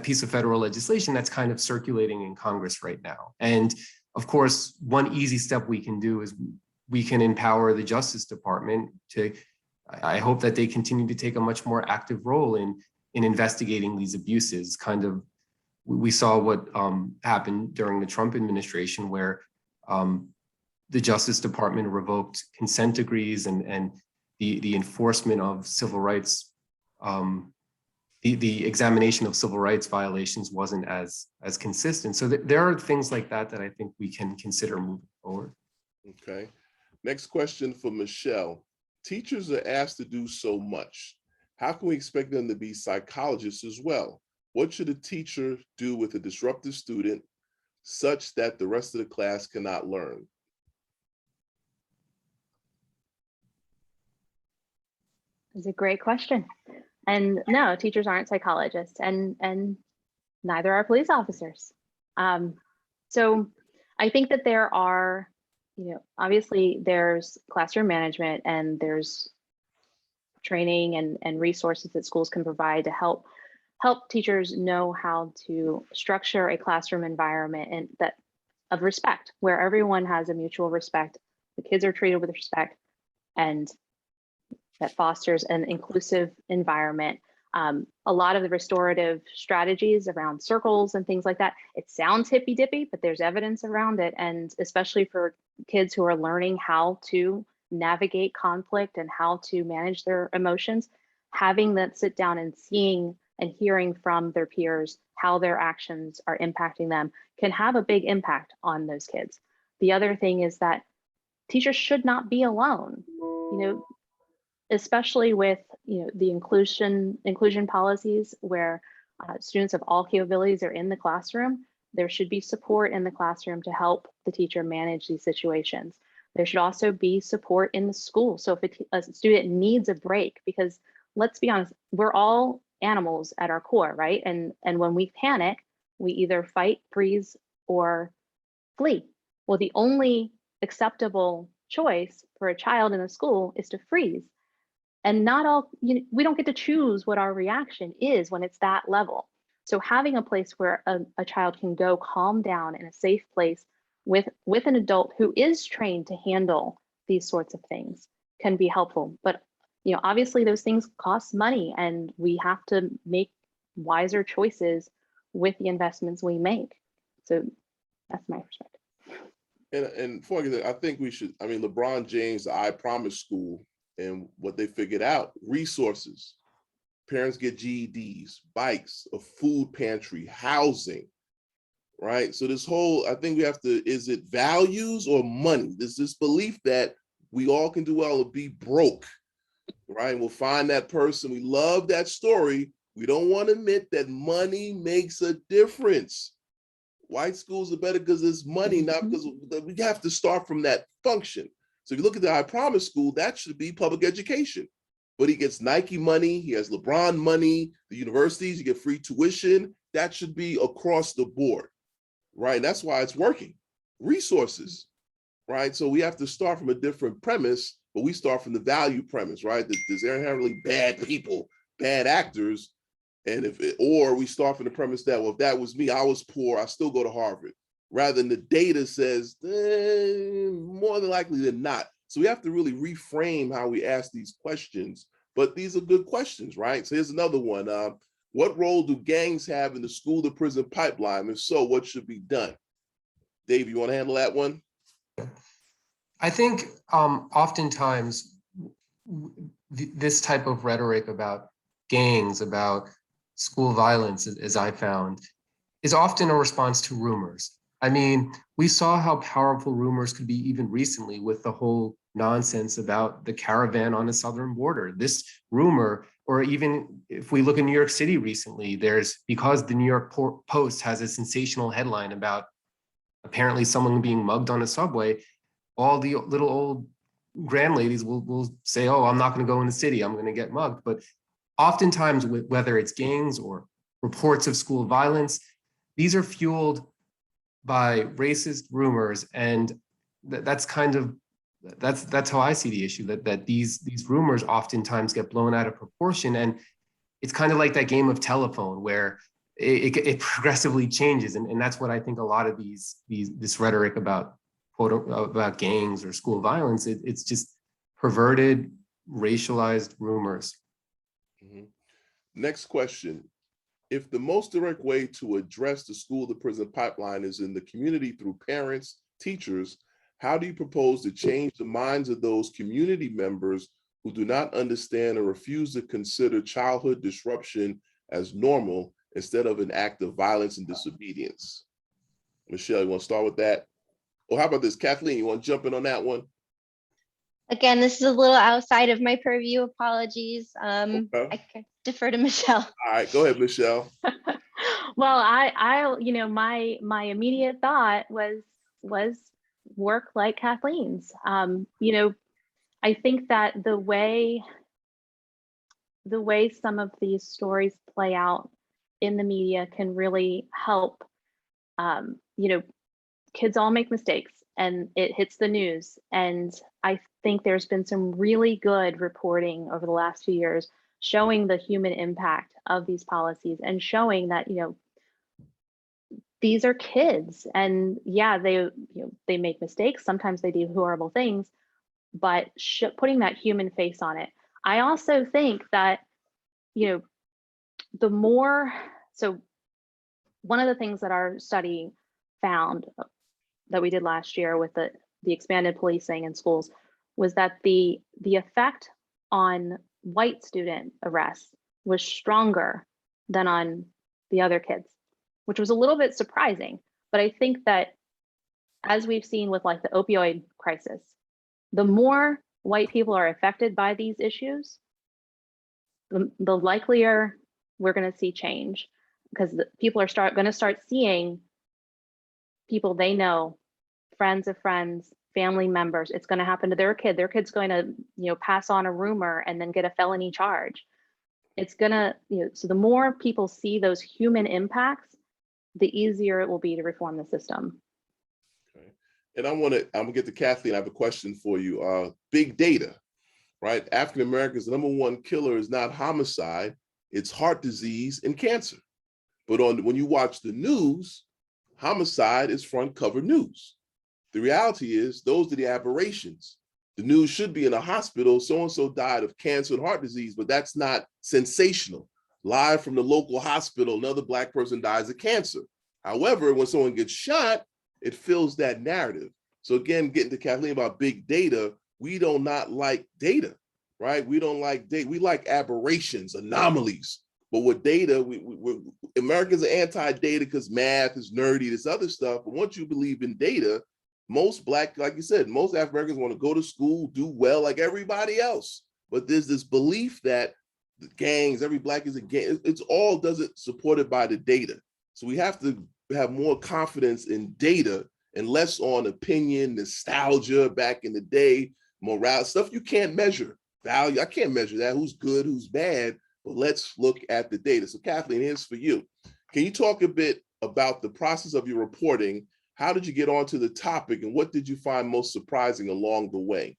piece of federal legislation that's kind of circulating in Congress right now. And of course, one easy step we can do is we can empower the Justice Department I hope that they continue to take a much more active role in investigating these abuses. We saw what happened during the Trump administration, where the Justice Department revoked consent decrees and the enforcement of civil rights, the examination of civil rights violations wasn't as consistent. So there are things like that I think we can consider moving forward. Okay. Next question for Michelle. Teachers are asked to do so much. How can we expect them to be psychologists as well? What should a teacher do with a disruptive student such that the rest of the class cannot learn? That's a great question. And no, teachers aren't psychologists, and neither are police officers. So I think that there are, obviously there's classroom management and there's training and resources that schools can provide to help teachers know how to structure a classroom environment and that of respect, where everyone has a mutual respect. The kids are treated with respect, and that fosters an inclusive environment. A lot of the restorative strategies around circles and things like that, it sounds hippy dippy, but there's evidence around it. And especially for kids who are learning how to navigate conflict and how to manage their emotions, having that sit down and seeing and hearing from their peers how their actions are impacting them can have a big impact on those kids. The other thing is that teachers should not be alone, especially with the inclusion policies where students of all capabilities are in the classroom. There should be support in the classroom to help the teacher manage these situations. There should also be support in the school. So if a student needs a break, because let's be honest, we're all animals at our core, right? And when we panic, we either fight, freeze, or flee. Well, the only acceptable choice for a child in a school is to freeze. And not all, we don't get to choose what our reaction is when it's that level. So having a place where a child can go calm down in a safe place with an adult who is trained to handle these sorts of things can be helpful. But obviously those things cost money, and we have to make wiser choices with the investments we make. So that's my perspective. And for I think we should, LeBron James, the I Promise School, and what they figured out, resources. Parents get GEDs, bikes, a food pantry, housing, right? So this whole, I think we have to, is it values or money? There's this belief that we all can do well or be broke, right? And we'll find that person. We love that story. We don't want to admit that money makes a difference. White schools are better because it's money, not because we have to start from that function. So if you look at the I Promise School, that should be public education. But he gets Nike money, he has LeBron money, the universities, you get free tuition. That should be across the board, right? And that's why it's working. Resources, right? So we have to start from a different premise, but we start from the value premise, right? There's inherently bad people, bad actors. And or we start from the premise that, well, if that was me, I was poor, I still go to Harvard. Rather than the data says, more than likely than not. So we have to really reframe how we ask these questions, but these are good questions, right? So here's another one. What role do gangs have in the school to prison pipeline? If so, what should be done? Dave, you want to handle that one? I think oftentimes this type of rhetoric about gangs, about school violence, as I found, is often a response to rumors. I mean, we saw how powerful rumors could be even recently with the whole nonsense about the caravan on the southern border. This rumor, or even if we look in New York City recently, because the New York Post has a sensational headline about apparently someone being mugged on a subway, all the little old grandladies will say, oh, I'm not going to go in the city, I'm going to get mugged. But oftentimes, whether it's gangs or reports of school violence, these are fueled by racist rumors, and that's how I see the issue. That these rumors oftentimes get blown out of proportion, and it's kind of like that game of telephone where it progressively changes, and that's what I think a lot of this rhetoric about about gangs or school violence, it's just perverted, racialized rumors. Mm-hmm. Next question. If the most direct way to address the school to prison pipeline is in the community through parents, teachers, how do you propose to change the minds of those community members who do not understand or refuse to consider childhood disruption as normal instead of an act of violence and disobedience? Michelle, you want to start with that? Or how about this, Kathleen, you want to jump in on that one? Again, this is a little outside of my purview. Apologies. Okay. I can defer to Michelle. All right, go ahead, Michelle. Well, my immediate thought was work like Kathleen's. I think that the way some of these stories play out in the media can really help. Kids all make mistakes, and it hits the news. And I think there's been some really good reporting over the last few years showing the human impact of these policies and showing that, these are kids, and yeah, they make mistakes. Sometimes they do horrible things, but putting that human face on it. I also think that, the more, so one of the things that our study found that we did last year with the expanded policing in schools was that the effect on white student arrests was stronger than on the other kids, which was a little bit surprising. But I think that, as we've seen with like the opioid crisis, the more white people are affected by these issues, the likelier we're going to see change, because people are going to start seeing people they know, friends of friends, family members. It's going to happen to their kid. Their kid's going to, pass on a rumor and then get a felony charge. It's going to, so the more people see those human impacts, the easier it will be to reform the system. Okay. And I'm gonna get to Kathleen. I have a question for you. Big data, right? African Americans, the number one killer is not homicide, it's heart disease and cancer. But when you watch the news, homicide is front cover news. The reality is those are the aberrations. The news should be in a hospital, so-and-so died of cancer and heart disease, but that's not sensational. Live from the local hospital, another Black person dies of cancer. However, when someone gets shot, it fills that narrative. So again, getting to Kathleen about big data, we do not like data, right? We don't like data. We like aberrations, anomalies. But with data, Americans are anti-data because math is nerdy, this other stuff. But once you believe in data, most Black, like you said, most African Americans want to go to school, do well like everybody else. But there's this belief that the gangs, every Black is a gang. It's all doesn't supported by the data. So we have to have more confidence in data and less on opinion, nostalgia back in the day, morale, stuff you can't measure. Value, I can't measure that, who's good, who's bad, but let's look at the data. So Kathleen, here's for you. Can you talk a bit about the process of your reporting? How did you get onto the topic and what did you find most surprising along the way?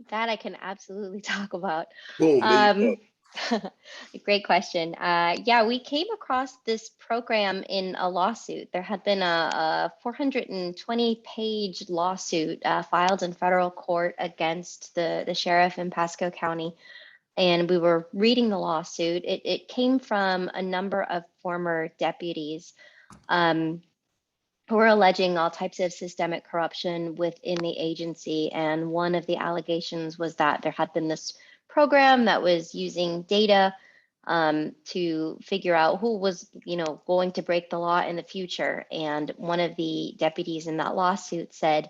That I can absolutely talk about. Boom. Great question. Yeah, we came across this program in a lawsuit. There had been a 420-page lawsuit filed in federal court against the sheriff in Pasco County. And we were reading the lawsuit. It came from a number of former deputies who were alleging all types of systemic corruption within the agency. And one of the allegations was that there had been this program that was using data to figure out who was, going to break the law in the future. And one of the deputies in that lawsuit said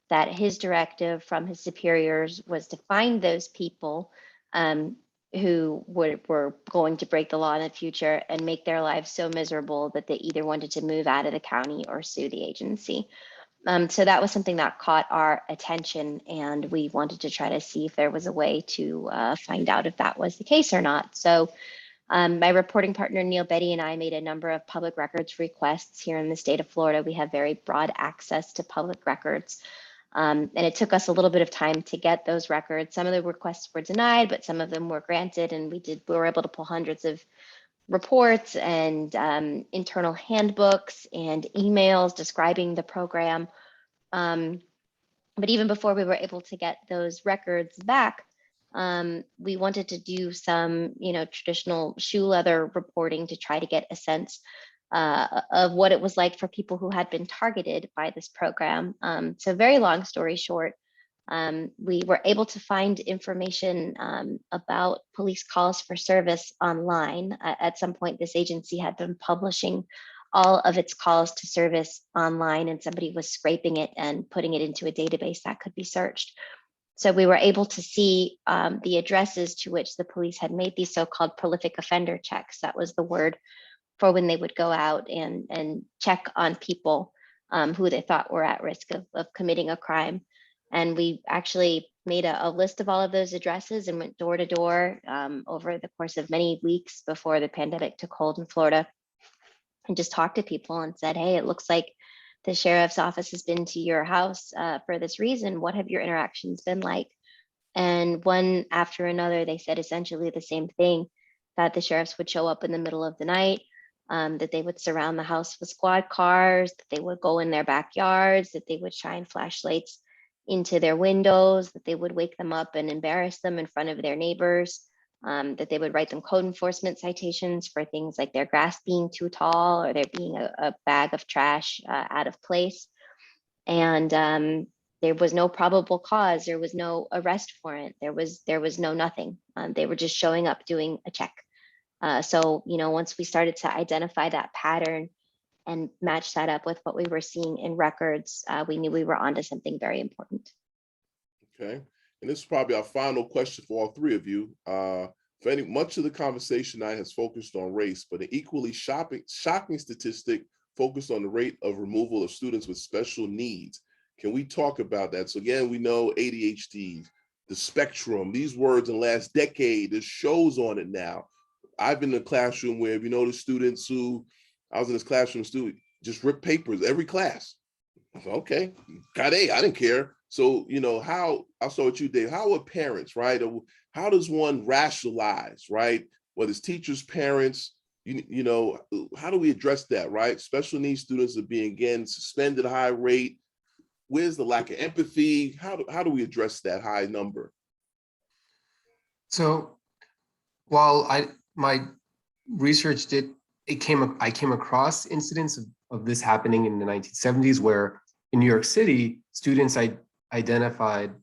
that his directive from his superiors was to find those people who were going to break the law in the future and make their lives so miserable that they either wanted to move out of the county or sue the agency. So that was something that caught our attention, and we wanted to try to see if there was a way to find out if that was the case or not. So my reporting partner, Neil Betty, and I made a number of public records requests here in the state of Florida. We have very broad access to public records. And it took us a little bit of time to get those records. Some of the requests were denied, but some of them were granted, and we were able to pull hundreds of reports and internal handbooks and emails describing the program. But even before we were able to get those records back, we wanted to do some, traditional shoe leather reporting to try to get a sense of what it was like for people who had been targeted by this program. So very long story short, we were able to find information about police calls for service online. At some point, this agency had been publishing all of its calls to service online, and somebody was scraping it and putting it into a database that could be searched. So we were able to see the addresses to which the police had made these so-called prolific offender checks. That was the word for when they would go out and check on people who they thought were at risk of committing a crime. And we actually made a list of all of those addresses and went door to door over the course of many weeks before the pandemic took hold in Florida, and just talked to people and said, hey, it looks like the sheriff's office has been to your house for this reason. What have your interactions been like? And one after another, they said essentially the same thing, that the sheriffs would show up in the middle of the night, that they would surround the house with squad cars, that they would go in their backyards, that they would shine flashlights into their windows, that they would wake them up and embarrass them in front of their neighbors, that they would write them code enforcement citations for things like their grass being too tall or there being a bag of trash out of place. And there was no probable cause. There was no arrest warrant. There was no nothing. They were just showing up doing a check. So, once we started to identify that pattern and match that up with what we were seeing in records, we knew we were onto something very important. Okay, and this is probably our final question for all three of you. Much of the conversation tonight has focused on race, but an equally shocking statistic focused on the rate of removal of students with special needs. Can we talk about that? So again, we know ADHD, the spectrum, these words in the last decade, there's shows on it now. I've been in a classroom where, the students who, I was in this classroom, student just rip papers every class. Okay, got A, I didn't care. So, how, I'll start with you, Dave, how are parents, right? How does one rationalize, right? Whether it's teachers, parents, how do we address that, right? Special needs students are being, again, suspended at a high rate. Where's the lack of empathy? How do we address that high number? So while my research I came across incidents of this happening in the 1970s, where in New York City, students identified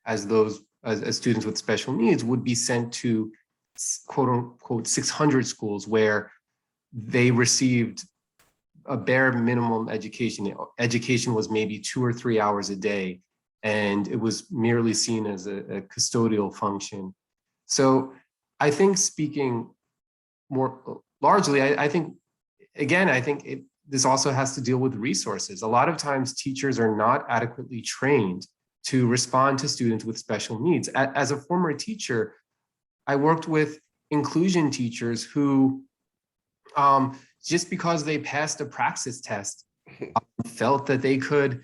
as students with special needs would be sent to quote unquote 600 schools where they received a bare minimum education. Education was maybe 2 or 3 hours a day, and it was merely seen as a custodial function. So I think speaking more largely, I think this also has to deal with resources. A lot of times teachers are not adequately trained to respond to students with special needs. As a former teacher, I worked with inclusion teachers who, just because they passed a praxis test, felt that they could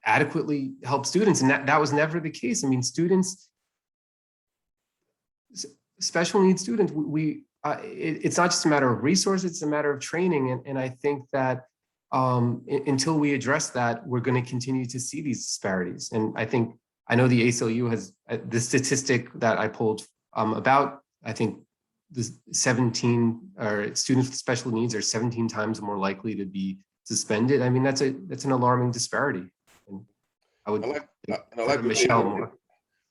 adequately help students. And that was never the case. I mean, special needs students, it's not just a matter of resources, it's a matter of training. And I think that until we address that, we're going to continue to see these disparities. And I know the ACLU has the statistic that I pulled about, I think the 17 or students with special needs are 17 times more likely to be suspended. I mean, that's an alarming disparity. And I would like Michelle more.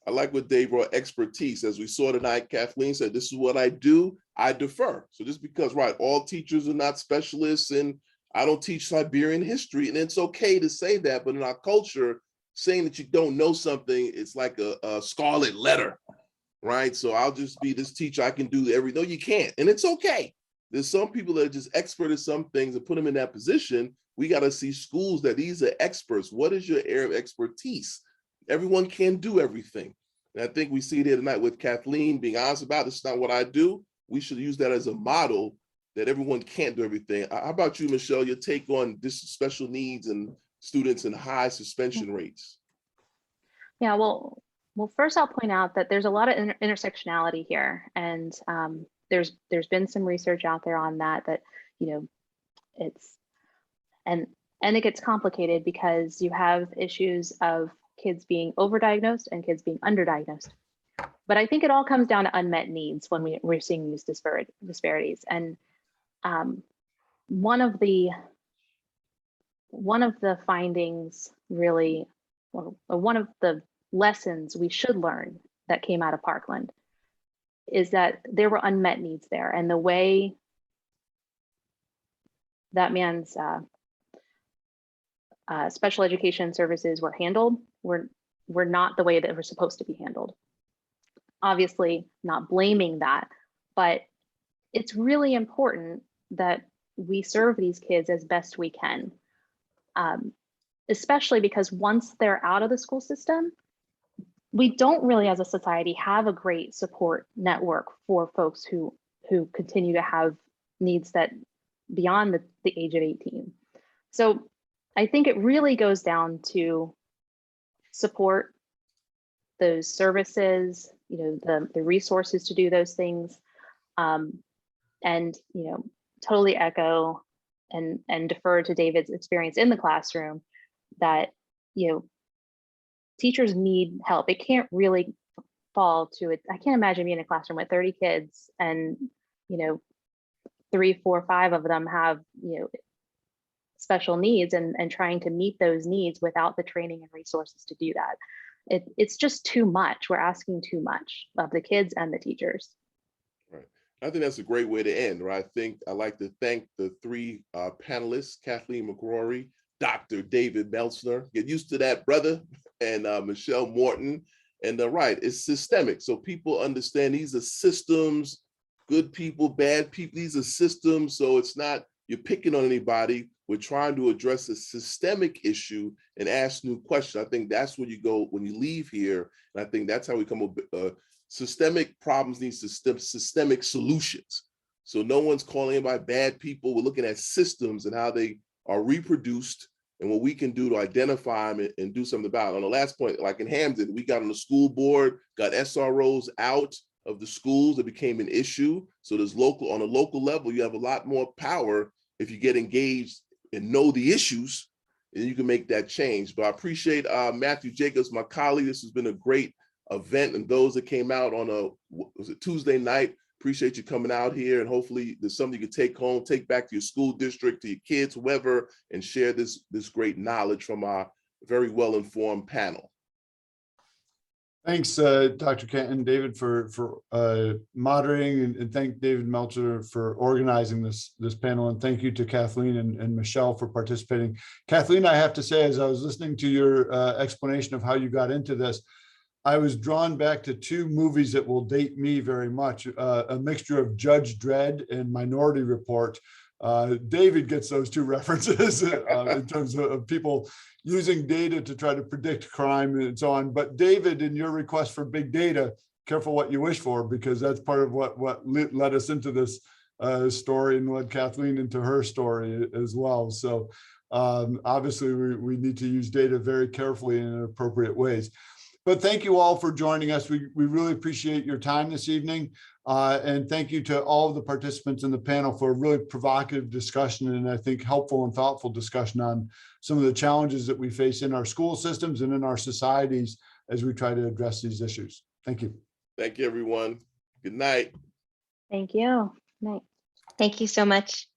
I like what Dave brought, expertise. As we saw tonight, Kathleen said, this is what I do, I defer. So just because, right, all teachers are not specialists and I don't teach Siberian history, and it's okay to say that, but in our culture, saying that you don't know something, it's like a scarlet letter, right? So I'll just be this teacher, I can do no, you can't, and it's okay. There's some people that are just expert at some things and put them in that position. We got to see schools that these are experts. What is your area of expertise? Everyone can't do everything. And I think we see it here tonight with Kathleen being honest about it's not what I do. We should use that as a model that everyone can't do everything. How about you, Michelle, your take on this special needs and students and high suspension rates? Yeah, well, first I'll point out that there's a lot of intersectionality here. And there's been some research out there on that, it's, and it gets complicated because you have issues of kids being overdiagnosed and kids being underdiagnosed. But I think it all comes down to unmet needs when we're seeing these disparities. And one of the findings really, or one of the lessons we should learn that came out of Parkland is that there were unmet needs there, and the way that man's special education services were handled were not the way that were supposed to be handled. Obviously, not blaming that, but it's really important that we serve these kids as best we can, especially because once they're out of the school system, we don't really as a society have a great support network for folks who continue to have needs that beyond the age of 18. So I think it really goes down to support those services, the resources to do those things, and totally echo and defer to David's experience in the classroom that, teachers need help. It can't really fall to it. I can't imagine being in a classroom with 30 kids and, 3, 4, 5 of them have, special needs and trying to meet those needs without the training and resources to do that. It's just too much. We're asking too much of the kids and the teachers. Right. I think that's a great way to end, right? I think I'd like to thank the 3 panelists, Kathleen Mcgrory, Dr. David Melsner, get used to that, brother, and Michelle Morton. And right, it's systemic. So people understand these are systems, good people, bad people, these are systems. So it's not, you're picking on anybody. We're trying to address a systemic issue and ask new questions. I think that's where you go when you leave here. And I think that's how we come up with systemic problems need systemic solutions. So no one's calling anybody bad people. We're looking at systems and how they are reproduced and what we can do to identify them and do something about it. On the last point, like in Hampton, we got on the school board, got SROs out of the schools. It became an issue. So there's on a local level, you have a lot more power if you get engaged and know the issues, and you can make that change. But I appreciate Matthew Jacobs, my colleague. This has been a great event, and those that came out on was it Tuesday night, appreciate you coming out here, and hopefully there's something you can take home, take back to your school district, to your kids, whoever, and share this great knowledge from our very well-informed panel. Thanks, Dr. Canton, David, for moderating, and thank David Meltzer for organizing this panel, and thank you to Kathleen and Michelle for participating. Kathleen, I have to say, as I was listening to your explanation of how you got into this, I was drawn back to 2 movies that will date me very much, a mixture of Judge Dredd and Minority Report. David gets those 2 references in terms of people using data to try to predict crime and so on. But David, in your request for big data, careful what you wish for, because that's part of what led us into this story and led Kathleen into her story as well. So obviously we need to use data very carefully in appropriate ways. But thank you all for joining us. We really appreciate your time this evening. And thank you to all of the participants in the panel for a really provocative discussion, and I think helpful and thoughtful discussion on some of the challenges that we face in our school systems and in our societies as we try to address these issues. Thank you. Thank you, everyone. Good night. Thank you. Night. Thank you so much.